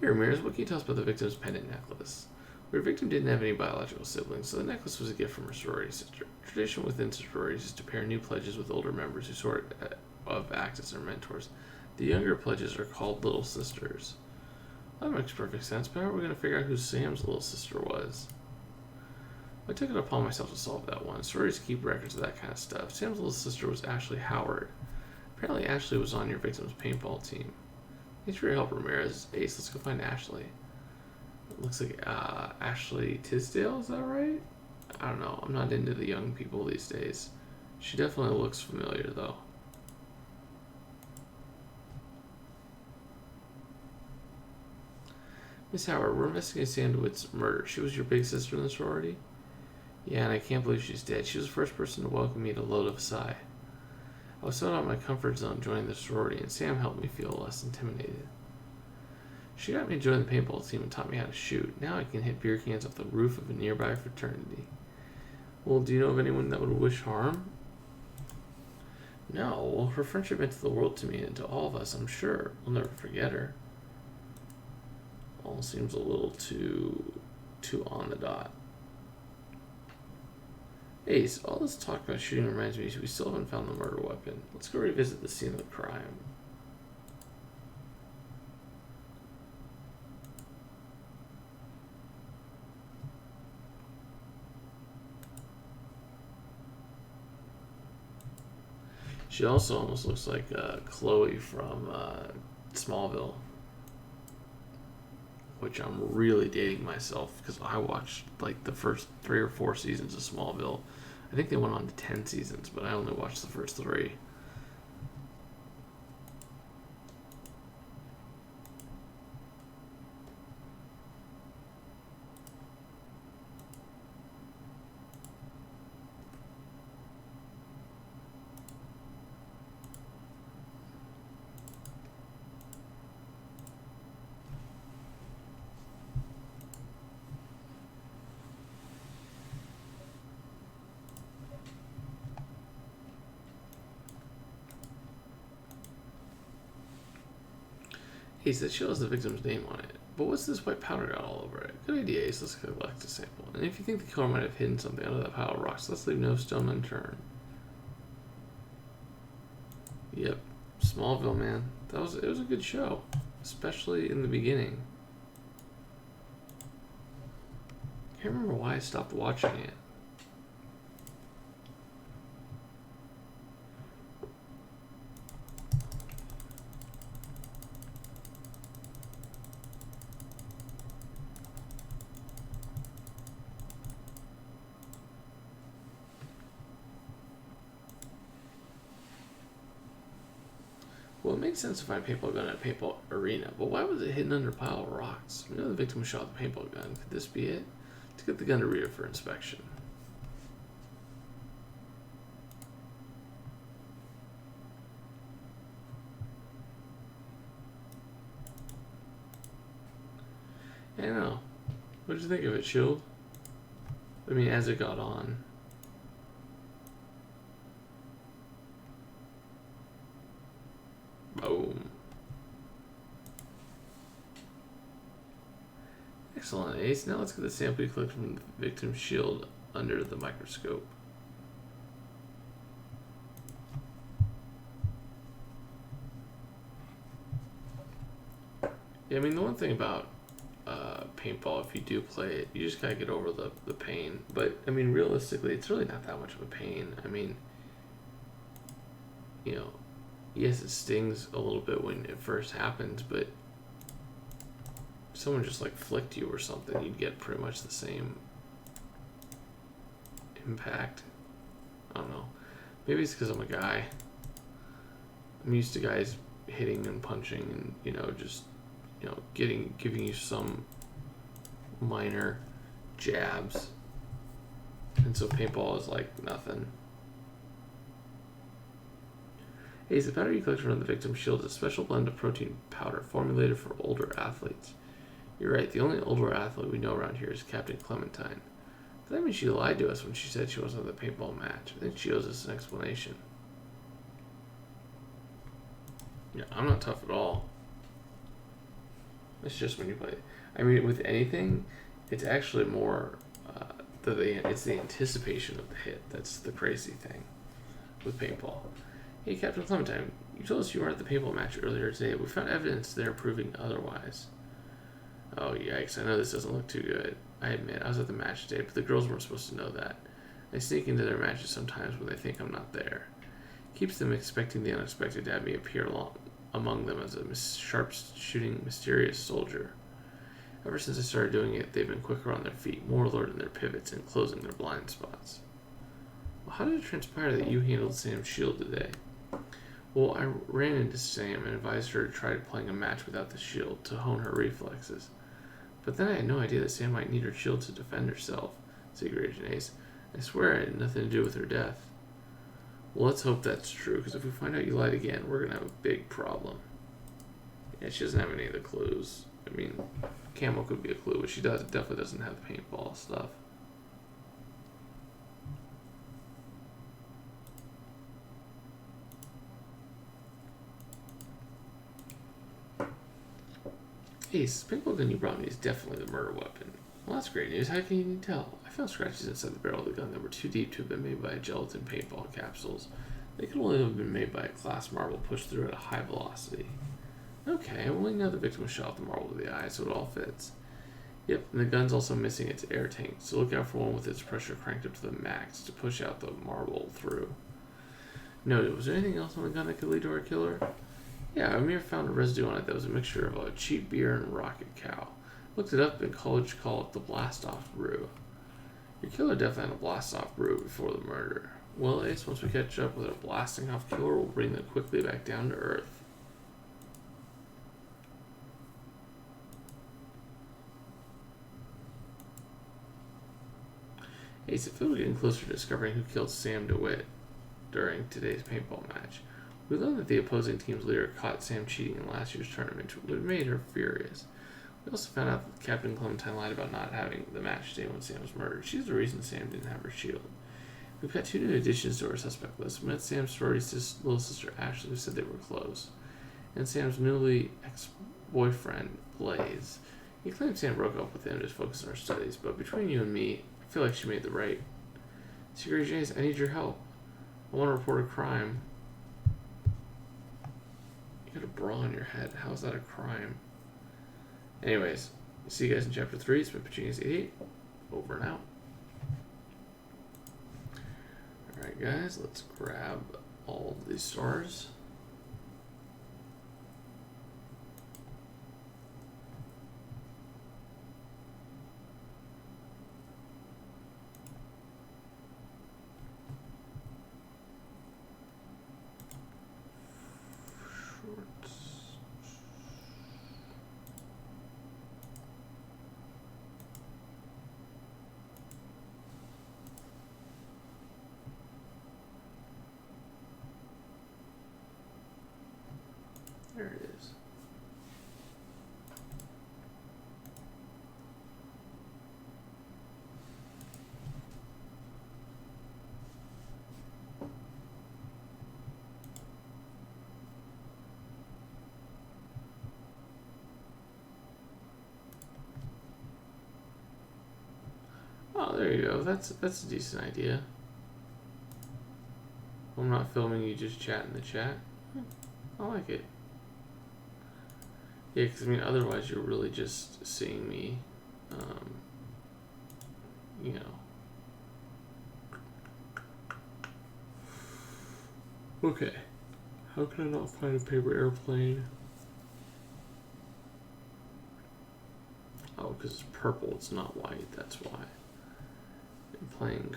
Hey Ramirez, what can you tell us about the victim's pendant necklace? Her victim didn't have any biological siblings, so the necklace was a gift from her sorority sister. Tradition within sororities is to pair new pledges with older members who sort of act as their mentors. The younger pledges are called little sisters. That makes perfect sense, but how are we going to figure out who Sam's little sister was? I took it upon myself to solve that one. Sororities keep records of that kind of stuff. Sam's little sister was Ashley Howard. Apparently Ashley was on your victim's paintball team. Thanks for your help, Ramirez. Ace, let's go find Ashley. It looks like Ashley Tisdale, is that right? I don't know. I'm not into the young people these days. She definitely looks familiar, though. Miss Howard, we're investigating Sam DeWitt's murder. She was your big sister in the sorority? Yeah, and I can't believe she's dead. She was the first person to welcome me to Load of Psi. I was so out of my comfort zone joining the sorority, and Sam helped me feel less intimidated. She got me to join the paintball team and taught me how to shoot. Now I can hit beer cans off the roof of a nearby fraternity. Well, do you know of anyone that would wish harm? No, well, her friendship meant the world to me and to all of us, I'm sure. We'll never forget her. All seems a little too on the dot. Ace, all this talk about shooting reminds me we still haven't found the murder weapon. Let's go revisit the scene of the crime. She also almost looks like Chloe from Smallville. Which I'm really dating myself because I watched like the first 3 or 4 seasons of Smallville. I think they went on to 10 seasons, but I only watched the first 3. Ace, that shield has the victim's name on it. But what's this white powder got all over it? Good idea, Ace. Let's collect a sample. And if you think the killer might have hidden something under that pile of rocks, let's leave no stone unturned. Yep. Smallville, man. It was a good show. Especially in the beginning. Can't remember why I stopped watching it. Well, it makes sense to find a paintball gun at a paintball arena, but why was it hidden under a pile of rocks? We know the victim was shot with a paintball gun. Could this be it? Let's get the gun to read it for inspection. I don't know. What did you think of it, Shield? I mean, as it got on. Boom. Excellent, Ace. Now let's get the sample you collected from the victim's shield under the microscope. Yeah, I mean, the one thing about paintball, if you do play it, you just gotta get over the pain. But, I mean, realistically, it's really not that much of a pain. I mean, you know, yes, it stings a little bit when it first happens, but if someone just like flicked you or something, you'd get pretty much the same impact. I don't know. Maybe it's because I'm a guy. I'm used to guys hitting and punching and, you know, just, you know, giving you some minor jabs. And so paintball is like nothing. Ace, the powder you collected from the victim's shield is a special blend of protein powder formulated for older athletes. You're right, the only older athlete we know around here is Captain Clementine. But that means she lied to us when she said she wasn't at the paintball match. I think she owes us an explanation. Yeah, I'm not tough at all. It's just when you play. I mean, with anything, it's actually more it's the anticipation of the hit that's the crazy thing with paintball. Hey, Captain Clementine, you told us you were at the paintball match earlier today. We found evidence there proving otherwise. Oh, yikes. I know this doesn't look too good. I admit, I was at the match today, but the girls weren't supposed to know that. I sneak into their matches sometimes when they think I'm not there. Keeps them expecting the unexpected to have me appear among them as a sharp-shooting, mysterious soldier. Ever since I started doing it, they've been quicker on their feet, more alert in their pivots, and closing their blind spots. Well, how did it transpire that you handled Sam's shield today? Well, I ran into Sam and advised her to try playing a match without the shield to hone her reflexes. But then I had no idea that Sam might need her shield to defend herself, Sigrid and Ace. I swear I had nothing to do with her death. Well, let's hope that's true, because if we find out you lied again, we're going to have a big problem. Yeah, she doesn't have any of the clues. I mean, camo could be a clue, but she definitely doesn't have the paintball stuff. Ace, the paintball gun you brought me is definitely the murder weapon. Well, that's great news. How can you tell? I found scratches inside the barrel of the gun that were too deep to have been made by gelatin paintball capsules. They could only have been made by a glass marble pushed through at a high velocity. Okay, well, we know the victim was shot with the marble to the eye, so it all fits. Yep, and the gun's also missing its air tank, so look out for one with its pressure cranked up to the max to push out the marble through. Noted, was there anything else on the gun that could lead to our killer? Yeah, Amir found a residue on it that was a mixture of a cheap beer and rocket cow. Looked it up in college, called it the blast-off brew. Your killer definitely had a blast-off brew before the murder. Well, Ace, once we catch up with our blasting-off killer, we'll bring them quickly back down to Earth. Ace, it feels we're getting closer to discovering who killed Sam DeWitt during today's paintball match. We learned that the opposing team's leader caught Sam cheating in last year's tournament, which made her furious. We also found out that Captain Clementine lied about not having the match day when Sam was murdered. She's the reason Sam didn't have her shield. We've got 2 new additions to our suspect list. We met Sam's sorority little sister Ashley, who said they were close. And Sam's newly boyfriend, Blaze. He claims Sam broke up with him to just focus on her studies, but between you and me, I feel like she made the right. Secret James, I need your help. I want to report a crime. You got a bra on your head. How is that a crime? Anyways, see you guys in chapter 3. It's been Pachini's 88. Over and out. Alright, guys, let's grab all of these stars. There it is. Oh, there you go. That's a decent idea. I'm not filming you, just chat in the chat. I like it. Yeah, because I mean, otherwise you're really just seeing me, you know. Okay. How can I not find a paper airplane? Oh, because it's purple, it's not white, that's why. I'm playing.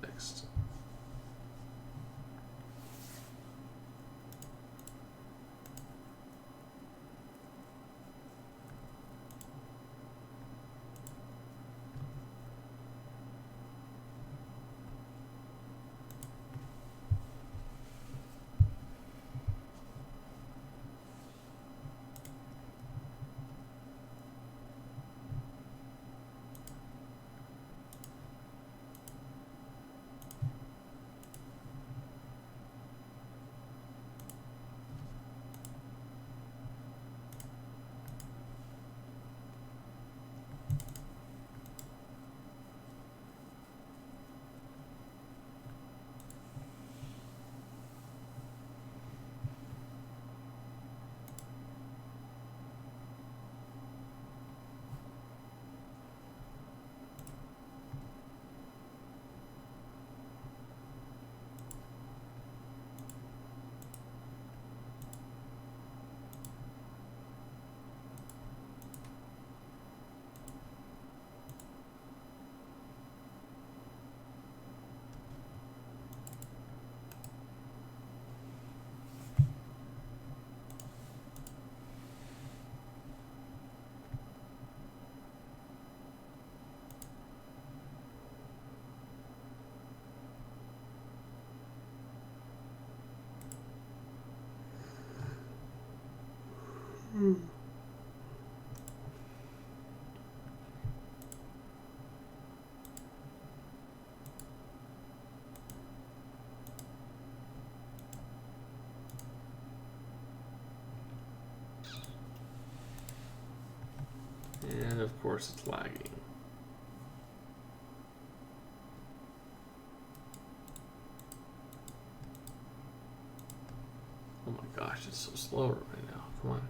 Next. And of course it's lagging. Oh my gosh, it's so slow right now. Come on.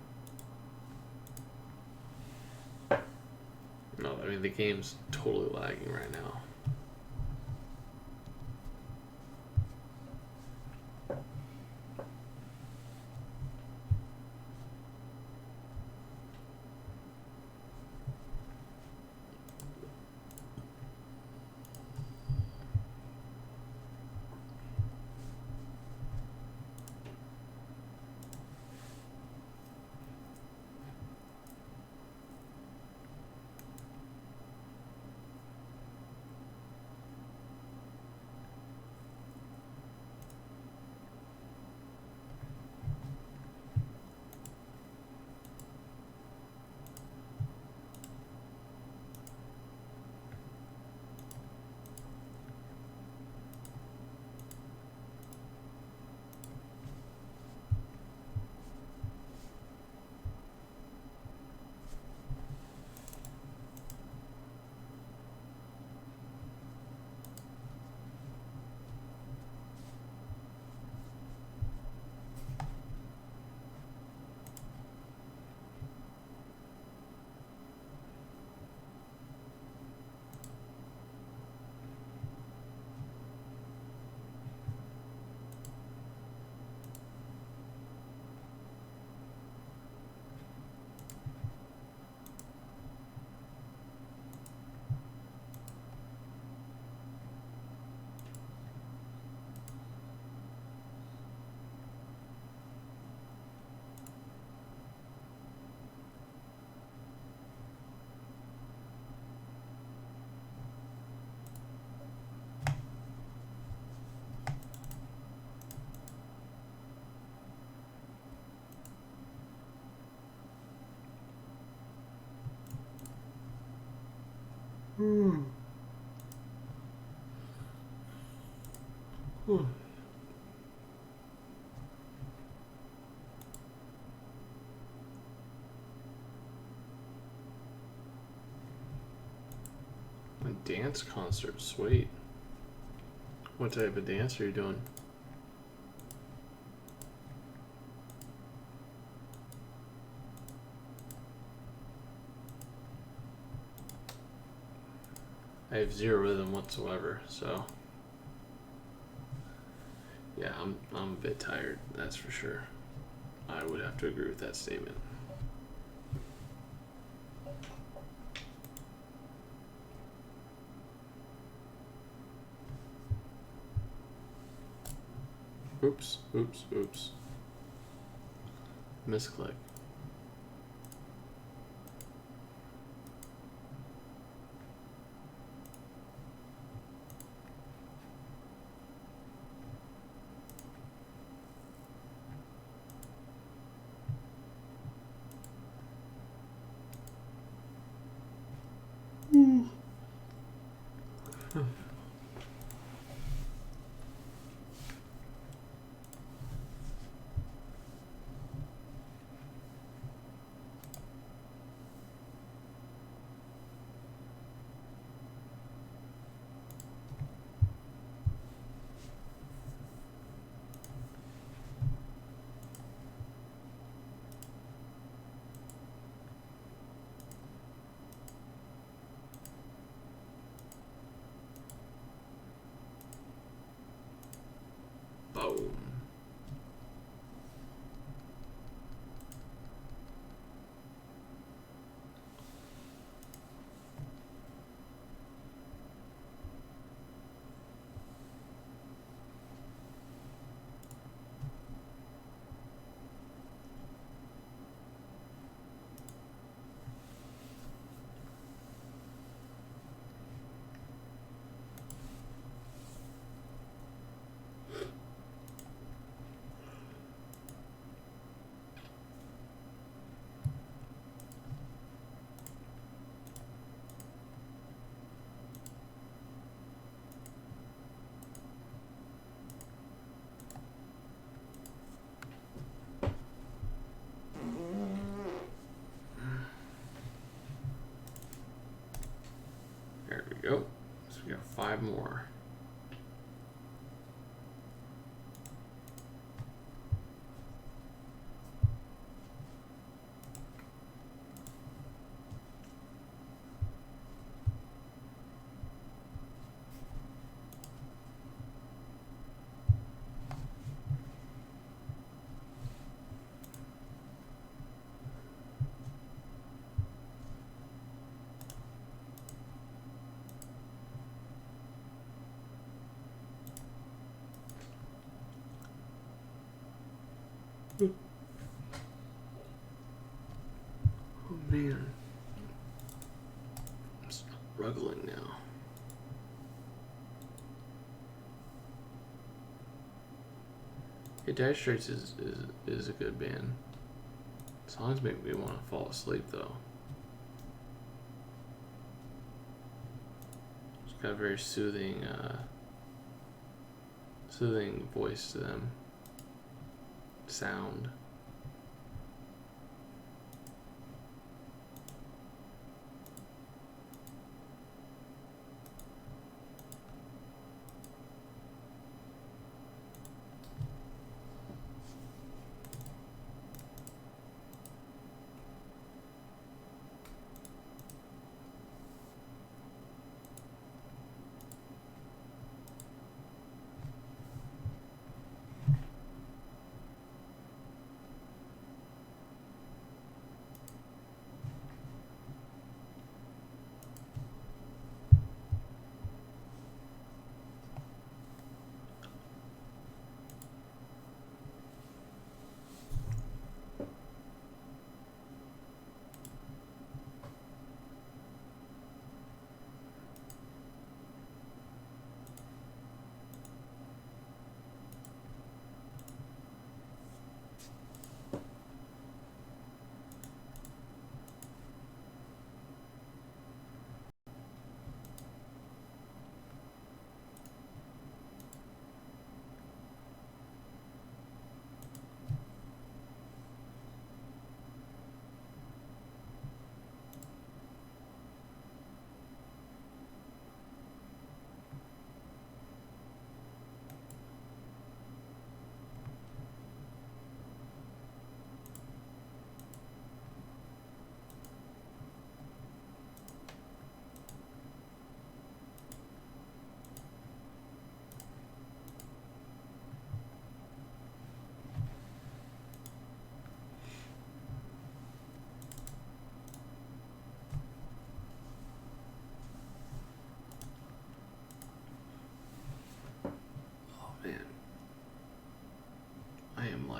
No, I mean the game's totally lagging right now. Hmm. Hmm. A dance concert, sweet. What type of dance are you doing? I have zero rhythm whatsoever, so yeah, I'm a bit tired, that's for sure. I would have to agree with that statement. Oops, oops, oops. Misclick. Boom. There we go. So we got 5 more. Oh man. I'm struggling now. Hey, Dire Straits is a good band. Songs make me want to fall asleep though. It's got a very soothing soothing voice to them. Sound.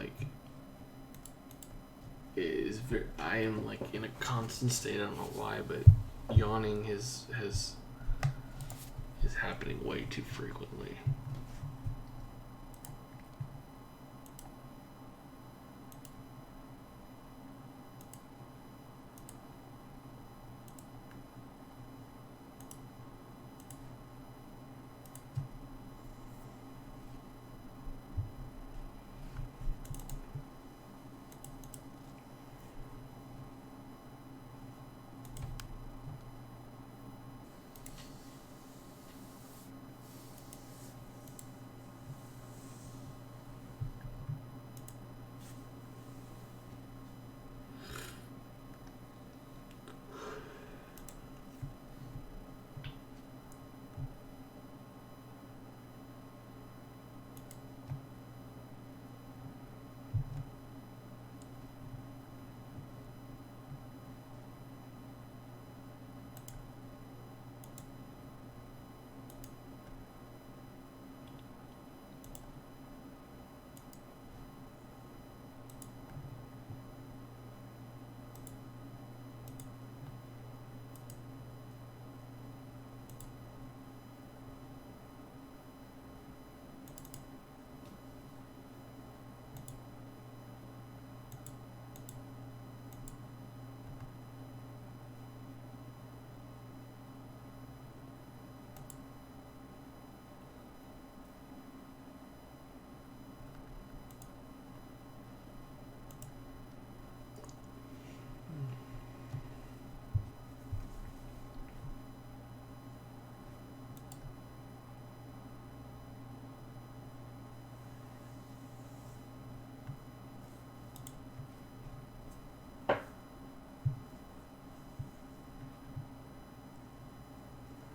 like is very. I am like in a constant state. I don't know why, but yawning is happening way too frequently.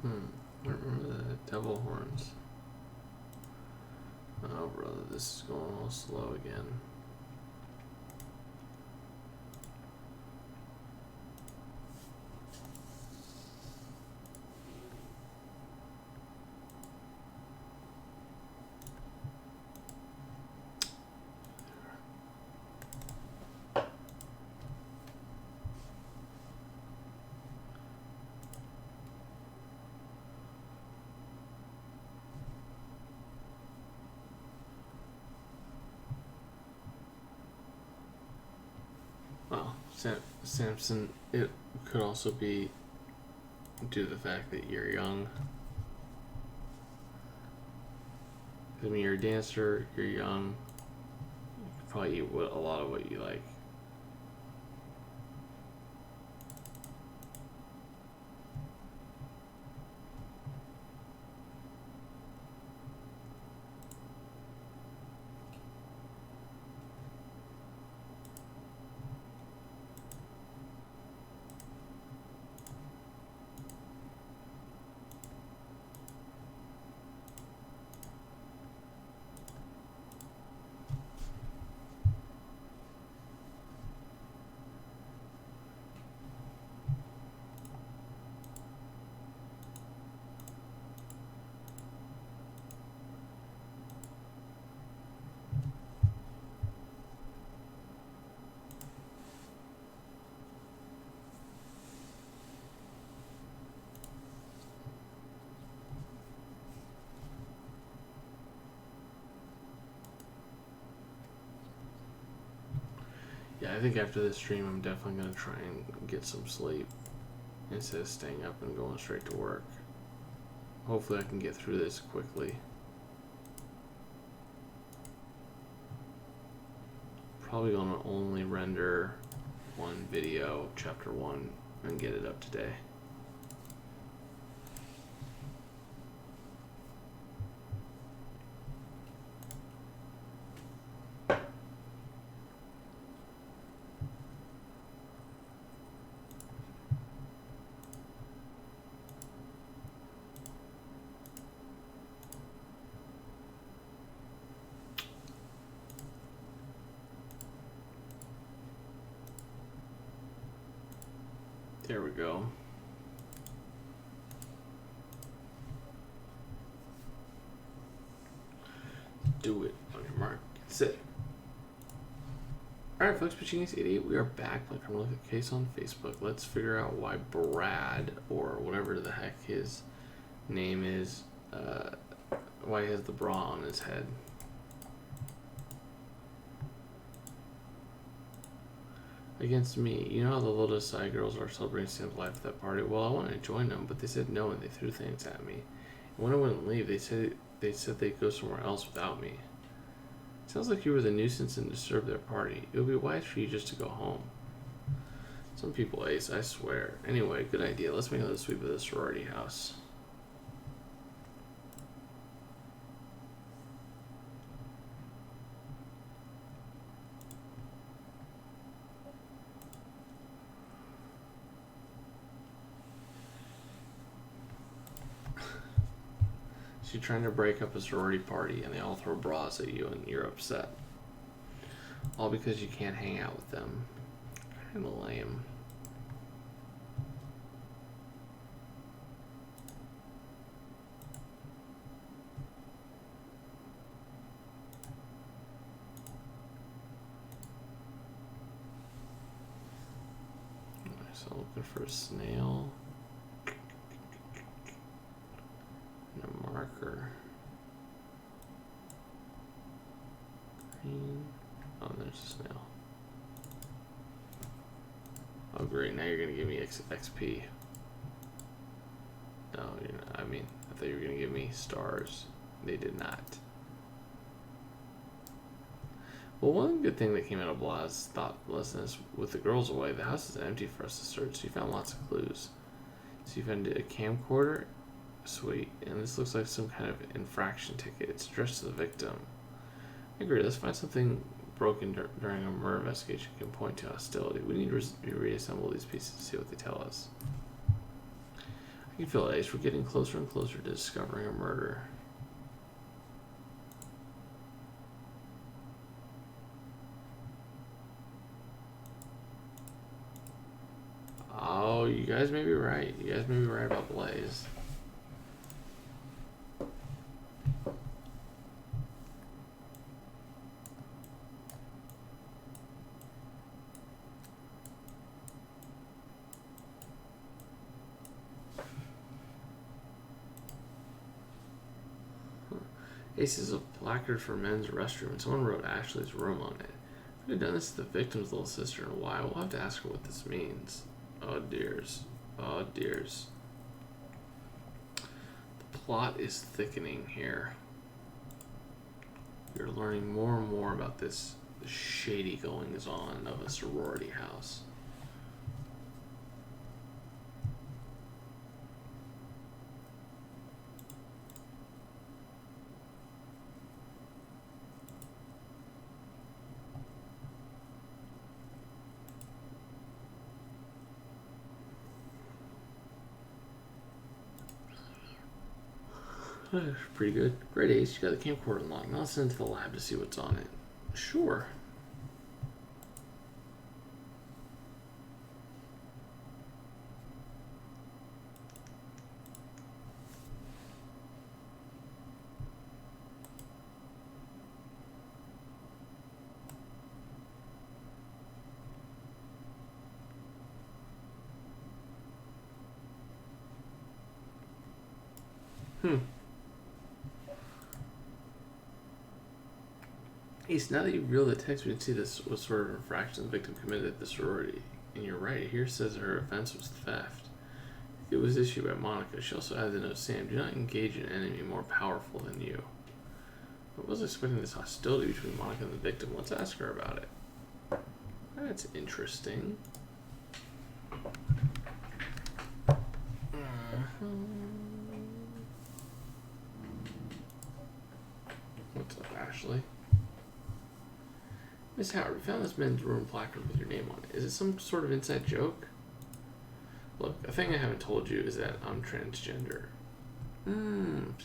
I remember the devil horns. Oh, brother, this is going all slow again. Well, Samson, it could also be due to the fact that you're young. I mean, you're a dancer, you're young, you could probably eat a lot of what you like. Yeah, I think after this stream, I'm definitely going to try and get some sleep instead of staying up and going straight to work. Hopefully I can get through this quickly. Probably going to only render one video, chapter 1, and get it up today. There we go. Do it on your mark. Sit. Alright, folks, Pachinki's Idiot, we are back. Like, I'm looking at a case on Facebook. Let's figure out why Brad, or whatever the heck his name is, why he has the bra on his head. Against me. You know how the little side girls are celebrating Sam's life at that party? Well, I wanted to join them, but they said no and they threw things at me. And when I wouldn't leave, they said they'd go somewhere else without me. Sounds like you were the nuisance and disturbed their party. It would be wise for you just to go home. Some people ace, I swear. Anyway, good idea. Let's make another sweep of the sorority house. So you're trying to break up a sorority party and they all throw bras at you and you're upset. All because you can't hang out with them. Kinda lame. So looking for a snail. And a marker. Green. Oh, there's a snail. Oh, great. Now you're going to give me XP. No, you're not. I mean, I thought you were going to give me stars. They did not. Well, one good thing that came out of Blad's thoughtlessness, with the girls away, the house is empty for us to search, so you found lots of clues. So you found a camcorder? Sweet. And this looks like some kind of infraction ticket. It's addressed to the victim. I agree. Let's find something broken during a murder investigation can point to hostility. We need to reassemble these pieces to see what they tell us. I can feel it, Ace. We're getting closer and closer to discovering a murder. Oh, you guys may be right. You guys may be right about Blaze. Ace is a placard for men's restroom, and someone wrote Ashley's room on it. We haven't done this to the victim's little sister in a while. We'll have to ask her what this means. Oh dears. Oh dears. The plot is thickening here. We're learning more and more about this shady goings on of a sorority house. Pretty good. Great, Ace. You got the camcorder unlocked. Now let's send it to the lab to see what's on it. Sure. Ace, now that you've revealed the text, we can see this what sort of infraction the victim committed at the sorority. And you're right, here says her offense was theft. It was issued by Monica. She also added the note, Sam, do not engage an enemy more powerful than you. I wasn't expecting this hostility between Monica and the victim. Let's ask her about it. That's interesting. What's up, Ashley? Miss Howard, we found this men's room placard with your name on it. Is it some sort of inside joke? Look, a thing I haven't told you is that I'm transgender. So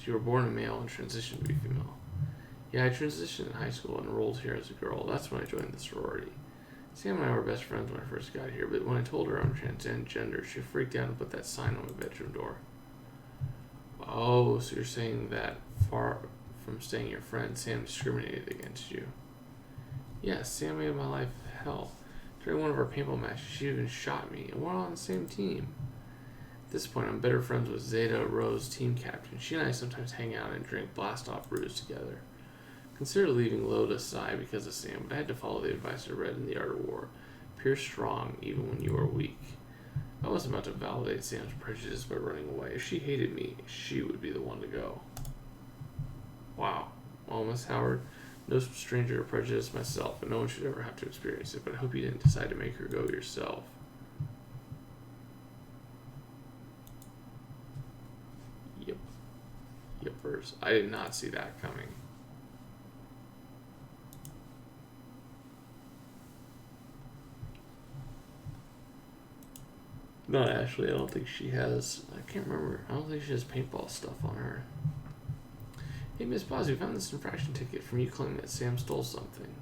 you were born a male and transitioned to be female. Yeah, I transitioned in high school and enrolled here as a girl. That's when I joined the sorority. Sam and I were best friends when I first got here, but when I told her I'm transgender, she freaked out and put that sign on my bedroom door. Oh, so you're saying that far from staying your friend, Sam discriminated against you. Yes, Sam made my life hell? During one of our paintball matches, she even shot me, and we're all on the same team. At this point, I'm better friends with Zeta Rose, team captain. She and I sometimes hang out and drink blast-off brews together. Considered leaving Loda aside because of Sam, but I had to follow the advice I read in The Art of War. Appear strong even when you are weak. I wasn't about to validate Sam's prejudice by running away. If she hated me, she would be the one to go. Wow. Well, Miss Howard, no stranger to prejudice myself, and no one should ever have to experience it, but I hope you didn't decide to make her go yourself. Yep. Yepers. I did not see that coming. No, actually, I don't think she has. I can't remember. I don't think she has paintball stuff on her. Hey, Miss Paz, we found this infraction ticket from you claiming that Sam stole something.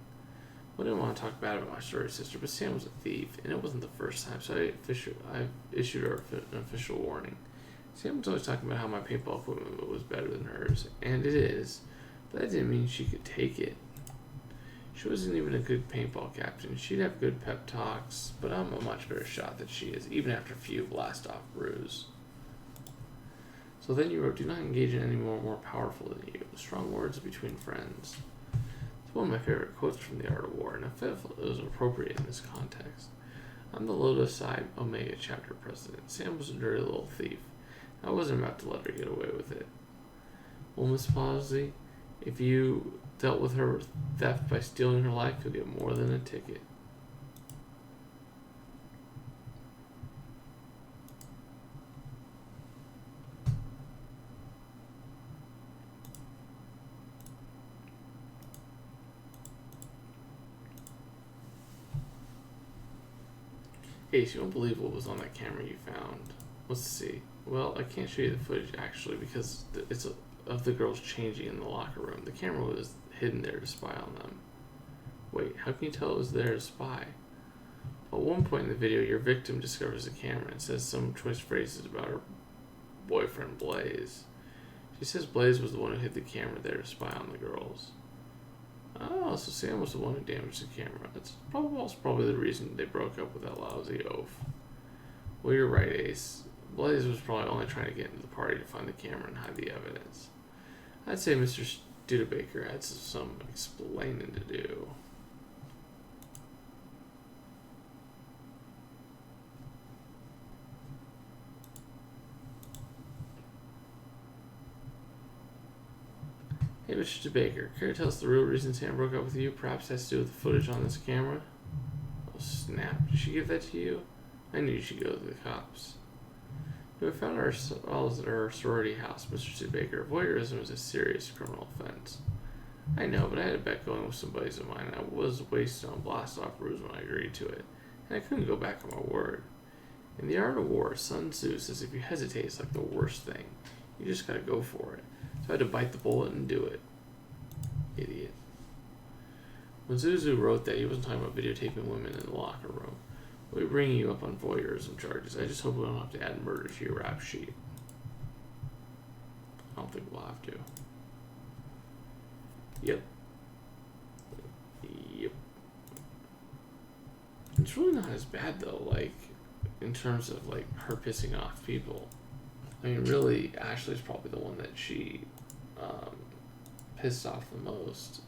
Well, I didn't want to talk bad about my sorority sister, but Sam was a thief, and it wasn't the first time, so I issued her an official warning. Sam was always talking about how my paintball equipment was better than hers, and it is, but that didn't mean she could take it. She wasn't even a good paintball captain. She'd have good pep talks, but I'm a much better shot than she is, even after a few blast-off brews. So then you wrote, do not engage in any more powerful than you. Strong words between friends. It's one of my favorite quotes from The Art of War, and I felt it was appropriate in this context. I'm the Lotus Psi Omega chapter president. Sam was a dirty little thief. I wasn't about to let her get away with it. Well, Miss Paisley, if you dealt with her theft by stealing her life, you'll get more than a ticket. Ace, you won't believe what was on that camera you found. Let's see. Well, I can't show you the footage actually because it's of the girls changing in the locker room. The camera was hidden there to spy on them. Wait, how can you tell it was there to spy? At one point in the video, your victim discovers the camera and says some choice phrases about her boyfriend Blaze. She says Blaze was the one who hid the camera there to spy on the girls. Oh, so Sam was the one who damaged the camera. That's probably the reason they broke up with that lousy oaf. Well, you're right, Ace. Blaze was probably only trying to get into the party to find the camera and hide the evidence. I'd say Mr. Studebaker had some explaining to do. Hey, Mr. Studebaker, care to tell us the real reason Sam broke up with you? Perhaps it has to do with the footage on this camera? Oh, snap. Did she give that to you? I knew you should go to the cops. We found ourselves at our sorority house, Mr. Studebaker. Voyeurism is a serious criminal offense. I know, but I had a bet going with some buddies of mine, and I was wasted on blast-off brews when I agreed to it, and I couldn't go back on my word. In The Art of War, Sun Tzu says if you hesitate, it's like the worst thing. You just gotta go for it. So I had to bite the bullet and do it. Idiot. When Zuzu wrote that, he wasn't talking about videotaping women in the locker room. We'll be bringing you up on voyeurism charges. I just hope we don't have to add murder to your rap sheet. I don't think we'll have to. Yep. It's really not as bad though, like, in terms of, like, her pissing off people. I mean, really, Ashley's probably the one that she pissed off the most.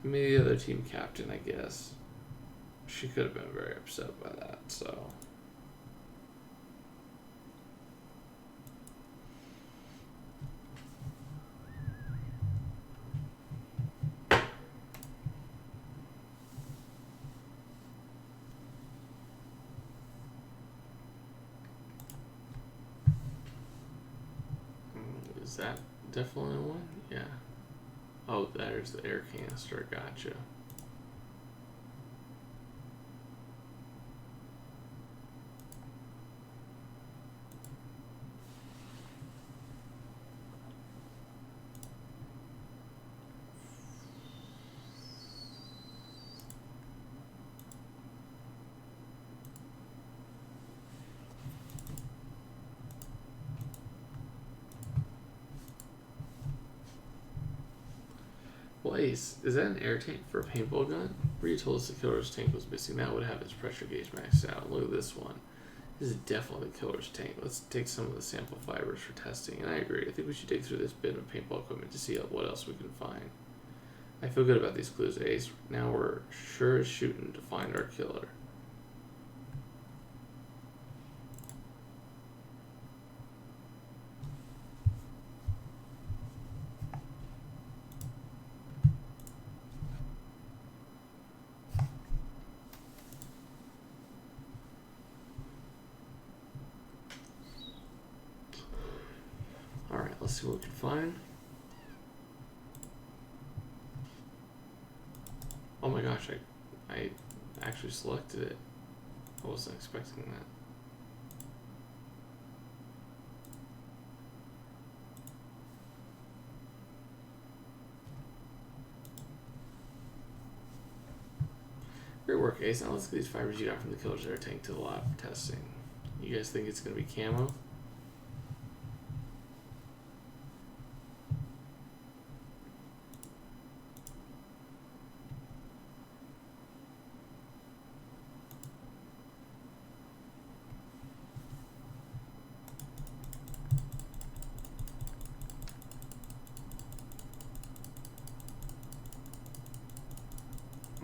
Maybe the other team captain, I guess. She could have been very upset by that, so. Is that definitely one? Yeah. Oh, there's the air canister. Gotcha. Well, Ace, is that an air tank for a paintball gun? Bree told us the killer's tank was missing. That would have its pressure gauge maxed out. Look at this one. This is definitely the killer's tank. Let's take some of the sample fibers for testing. And I agree. I think we should dig through this bin of paintball equipment to see what else we can find. I feel good about these clues, Ace. Now we're sure as shooting to find our killer. Alright, let's see what we can find. Oh my gosh, I actually selected it. I wasn't expecting that. Great work, Ace. Now let's get these fibers you got from the killer's air tank to the lab for testing. You guys think it's going to be camo?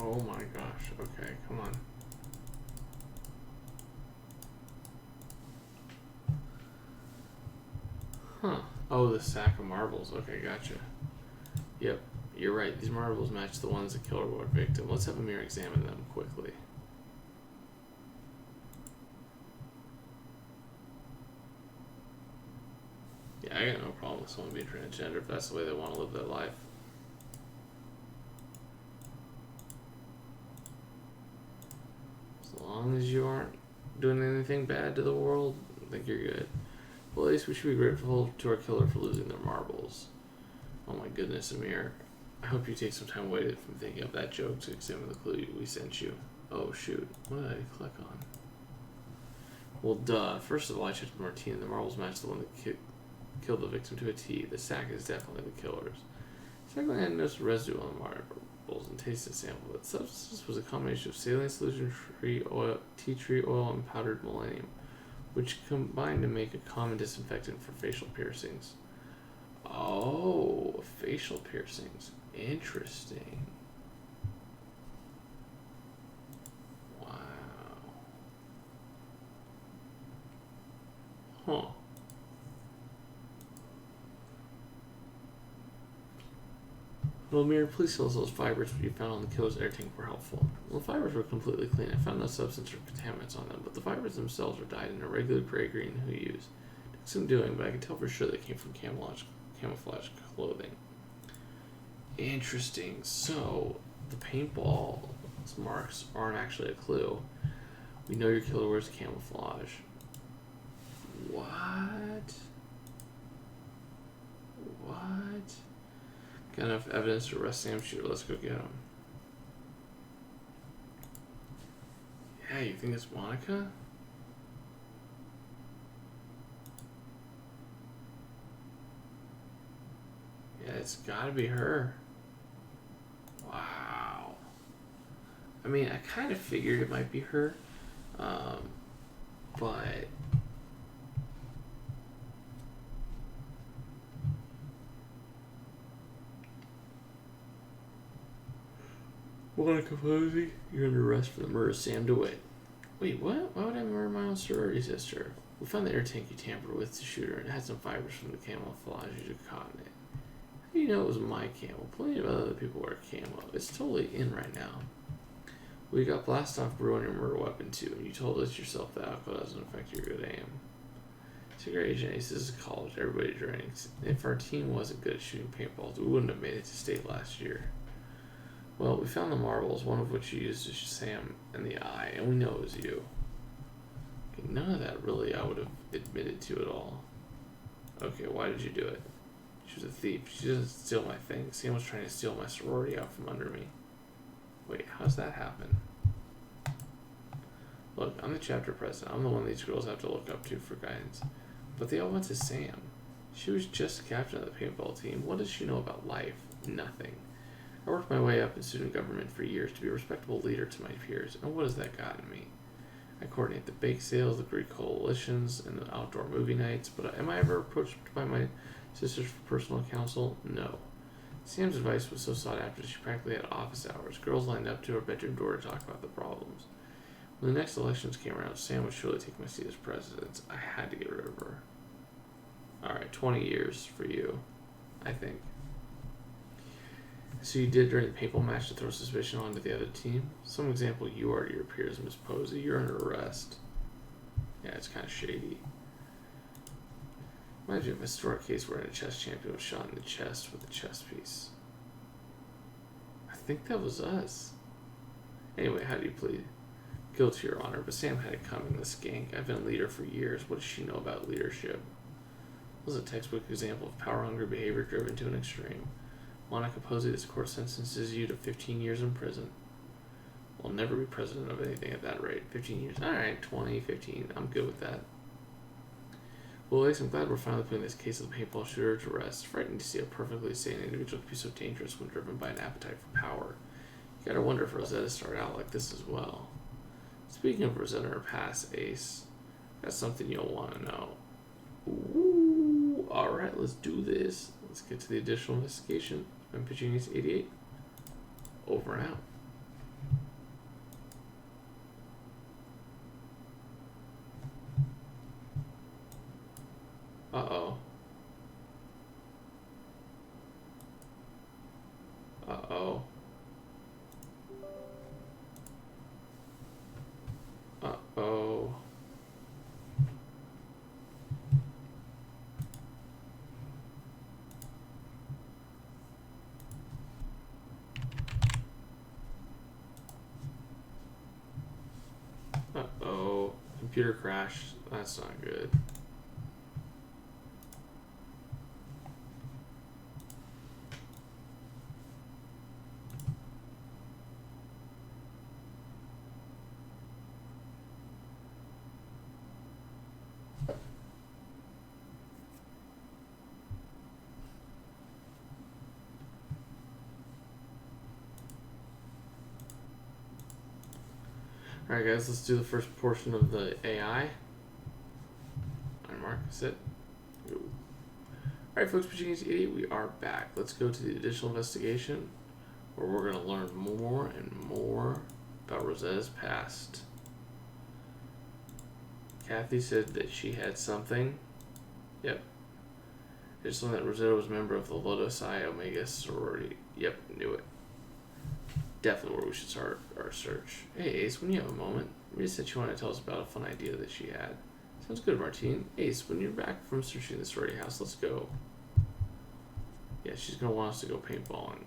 Oh my gosh, okay, come on. Huh. Oh, the sack of marbles. Okay, gotcha. Yep, you're right. These marbles match the ones the killer would victim. Let's have Amir examine them quickly. Yeah, I got no problem with someone being transgender if that's the way they want to live their life. As long as you aren't doing anything bad to the world, I think you're good. Well, at least we should be grateful to our killer for losing their marbles. Oh my goodness, Amir. I hope you take some time away from thinking of that joke to examine the clue we sent you. Oh shoot, what did I click on? Well, duh. First of all, I checked the Martini. The marbles match the one that killed the victim to a T. The sack is definitely the killer's. Secondly, I noticed residue on the marbles and tasted sample. The substance was a combination of saline solution, tea tree oil, and powdered millennium, which combined to make a common disinfectant for facial piercings. Oh, facial piercings. Interesting. Wow. Huh. Well, Amir, please tell us those fibers you found on the killer's air tank were helpful. Well, the fibers were completely clean. I found no substance or contaminants on them, but the fibers themselves were dyed in a regular gray-green hue. Took some doing, but I can tell for sure they came from camouflage clothing. Interesting. So, the paintball marks aren't actually a clue. We know your killer wears camouflage. What? What? Got enough evidence to arrest Sam Shooter. Let's go get him. Yeah, you think it's Monica? Yeah, it's gotta be her. Wow. I mean, I kind of figured it might be her. But... Monica Posey, you're under arrest for the murder of Sam DeWitt. Wait, what? Why would I murder my own sorority sister? We found the air tank you tampered with to shoot her, and it had some fibers from the camouflage you took caught in it. How do you know it was my camo? Plenty of other people wear camo. It's totally in right now. We got blast off brew on your murder weapon too, and you told us yourself that alcohol doesn't affect your good aim. Secret Agent Ace, this is college. Everybody drinks. If our team wasn't good at shooting paintballs, we wouldn't have made it to state last year. Well, we found the marbles, one of which you used to shoot Sam in the eye, and we know it was you. Okay, none of that really I would have admitted to at all. Okay, why did you do it? She was a thief. She doesn't steal my things. Sam was trying to steal my sorority out from under me. Wait, how's that happen? Look, I'm the chapter president. I'm the one these girls have to look up to for guidance. But they all went to Sam. She was just the captain of the paintball team. What does she know about life? Nothing. I worked my way up in student government for years to be a respectable leader to my peers, and what has that gotten me? I coordinate the bake sales, the Greek coalitions, and the outdoor movie nights, but am I ever approached by my sisters for personal counsel? No. Sam's advice was so sought after that she practically had office hours. Girls lined up to her bedroom door to talk about the problems. When the next elections came around, Sam would surely take my seat as president. I had to get rid of her. Alright, 20 years for you, I think. So you did during the paintball match to throw suspicion onto the other team? Some example you are to your peers, Miss Posey. You're under arrest. Yeah, it's kind of shady. Reminds me of a historic case where a chess champion was shot in the chest with a chess piece. I think that was us. Anyway, how do you plead? Guilty, Your Honor, but Sam had it coming, this skank. I've been a leader for years. What does she know about leadership? It was a textbook example of power-hungry behavior driven to an extreme. Monica Posey, this court sentences you to 15 years in prison. We'll never be president of anything at that rate. 15 years. Alright, 20, 15. I'm good with that. Well, Ace, I'm glad we're finally putting this case of the paintball shooter to rest. It's frightening to see a perfectly sane individual be so dangerous when driven by an appetite for power. You gotta wonder if Rosetta started out like this as well. Speaking of Rosetta and her past, Ace, that's something you'll want to know. Ooh, alright, let's do this. Let's get to the additional investigation. I'm pitching Ace 88. Over and out. Uh-oh. Uh-oh. Uh-oh. Uh-oh. Computer crashed. That's not good. Alright guys, let's do the first portion of the AI. On mark, sit. Alright folks, pitching Ace 88, we are back. Let's go to the additional investigation where we're going to learn more and more about Rosetta's past. Kathy said that she had something. Yep. Just learned that Rosetta was a member of the Lotus Eye Omega sorority. Yep, knew it. Definitely where we should start our search. Hey Ace, when you have a moment, Rita said she wanted to tell us about a fun idea that she had. Sounds good, Martine. Ace, when you're back from searching the sorority house, let's go. Yeah, she's going to want us to go paintballing.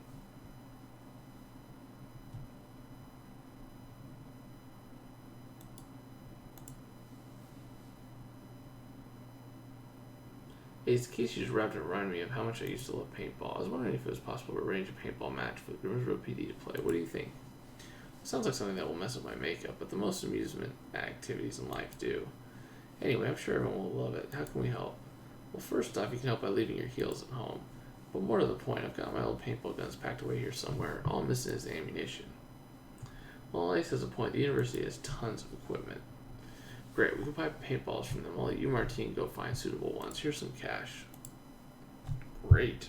Ace, the case you just wrapped it reminded me of how much I used to love paintball. I was wondering if it was possible to arrange a paintball match for the Grimsboro PD to play. What do you think? It sounds like something that will mess up my makeup, but the most amusement activities in life do. Anyway, I'm sure everyone will love it. How can we help? Well, first off, you can help by leaving your heels at home. But more to the point, I've got my old paintball guns packed away here somewhere. All I'm missing is the ammunition. Well, Ace has a point. The university has tons of equipment. Great, we can buy paintballs from them. I'll let you, Martine, go find suitable ones. Here's some cash. Great.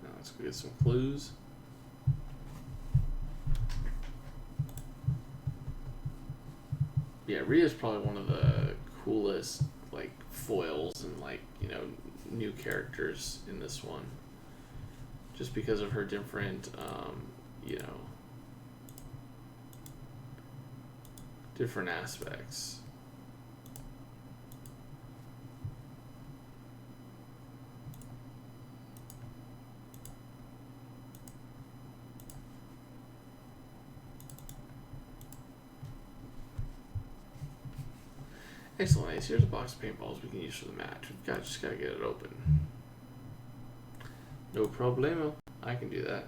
Now let's go get some clues. Yeah, Rita's probably one of the coolest, like, foils and, like, you know, new characters in this one. Just because of her different, you know, different aspects. Excellent, Ace. Here's a box of paintballs we can use for the match. We've just gotta get it open. No problemo. I can do that.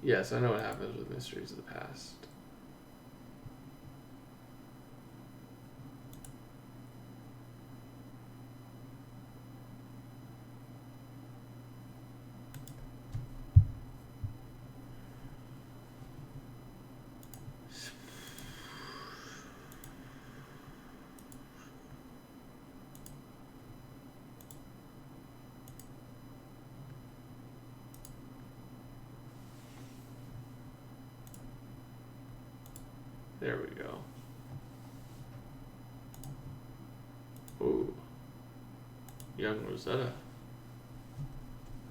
Yes, I know what happens with mysteries of the past. There we go. Ooh. Young Rosetta.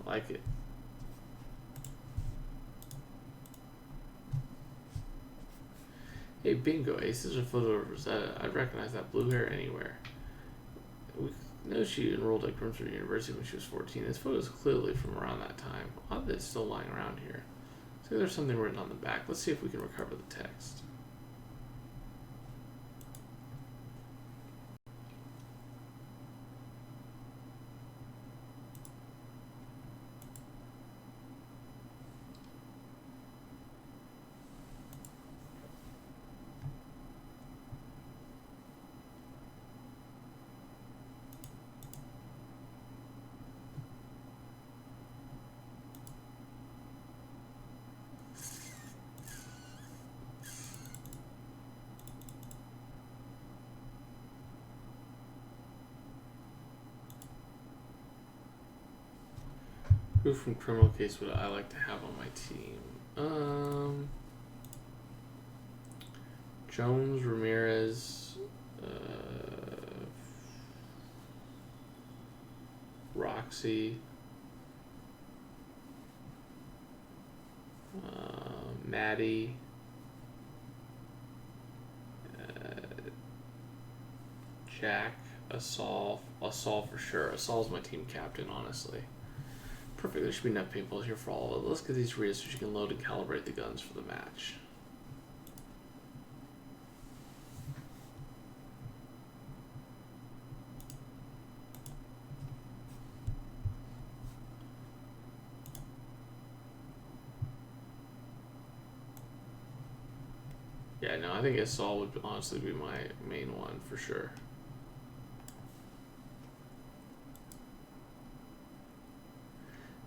I like it. Hey, bingo, Ace. This is a photo of Rosetta. I'd recognize that blue hair anywhere. We know she enrolled at Grimsby University when she was 14. This photo is clearly from around that time. Odd that it's still lying around here. So there's something written on the back. Let's see if we can recover the text. Who from Criminal Case would I like to have on my team? Jones, Ramirez, Roxy, Maddie, Jack, Assault for sure. Assault's my team captain, honestly. Perfect, there should be enough paintballs here for all of it. Let's get these reads so you can load and calibrate the guns for the match. Yeah, no, I think Assault would honestly be my main one for sure.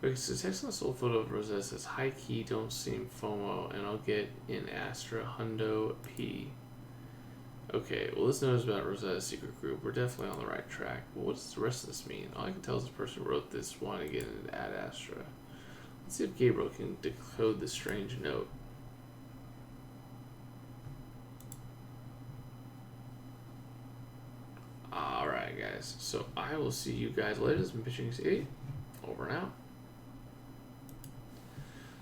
Okay, so text on this old photo of Rosetta says, high key, don't seem FOMO, and I'll get in Astra Hundo P. Okay, well, this note is about Rosetta's secret group. We're definitely on the right track. Well, what does the rest of this mean? All I can tell is the person who wrote this wanted to get into Ad Astra. Let's see if Gabriel can decode this strange note. Alright, guys. So I will see you guys later. This has been Pitching 8. Over and out.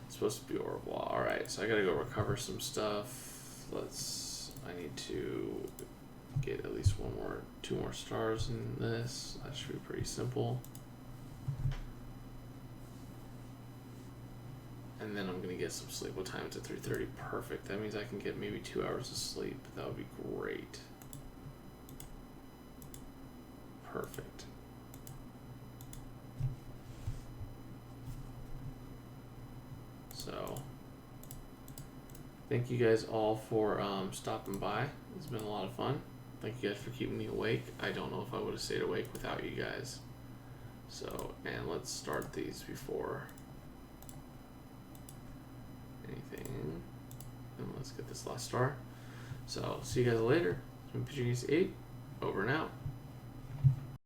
It's supposed to be horrible. Alright, so I gotta go recover some stuff. I need to get at least two more stars in this. That should be pretty simple. And then I'm gonna get some sleep. What time is it? 3:30. Perfect. That means I can get maybe 2 hours of sleep. That would be great. Perfect. So, thank you guys all for stopping by. It's been a lot of fun. Thank you guys for keeping me awake. I don't know if I would have stayed awake without you guys. So, and let's start these before anything. And let's get this last star. So, see you guys later. It's been Pitching 8. Over and out.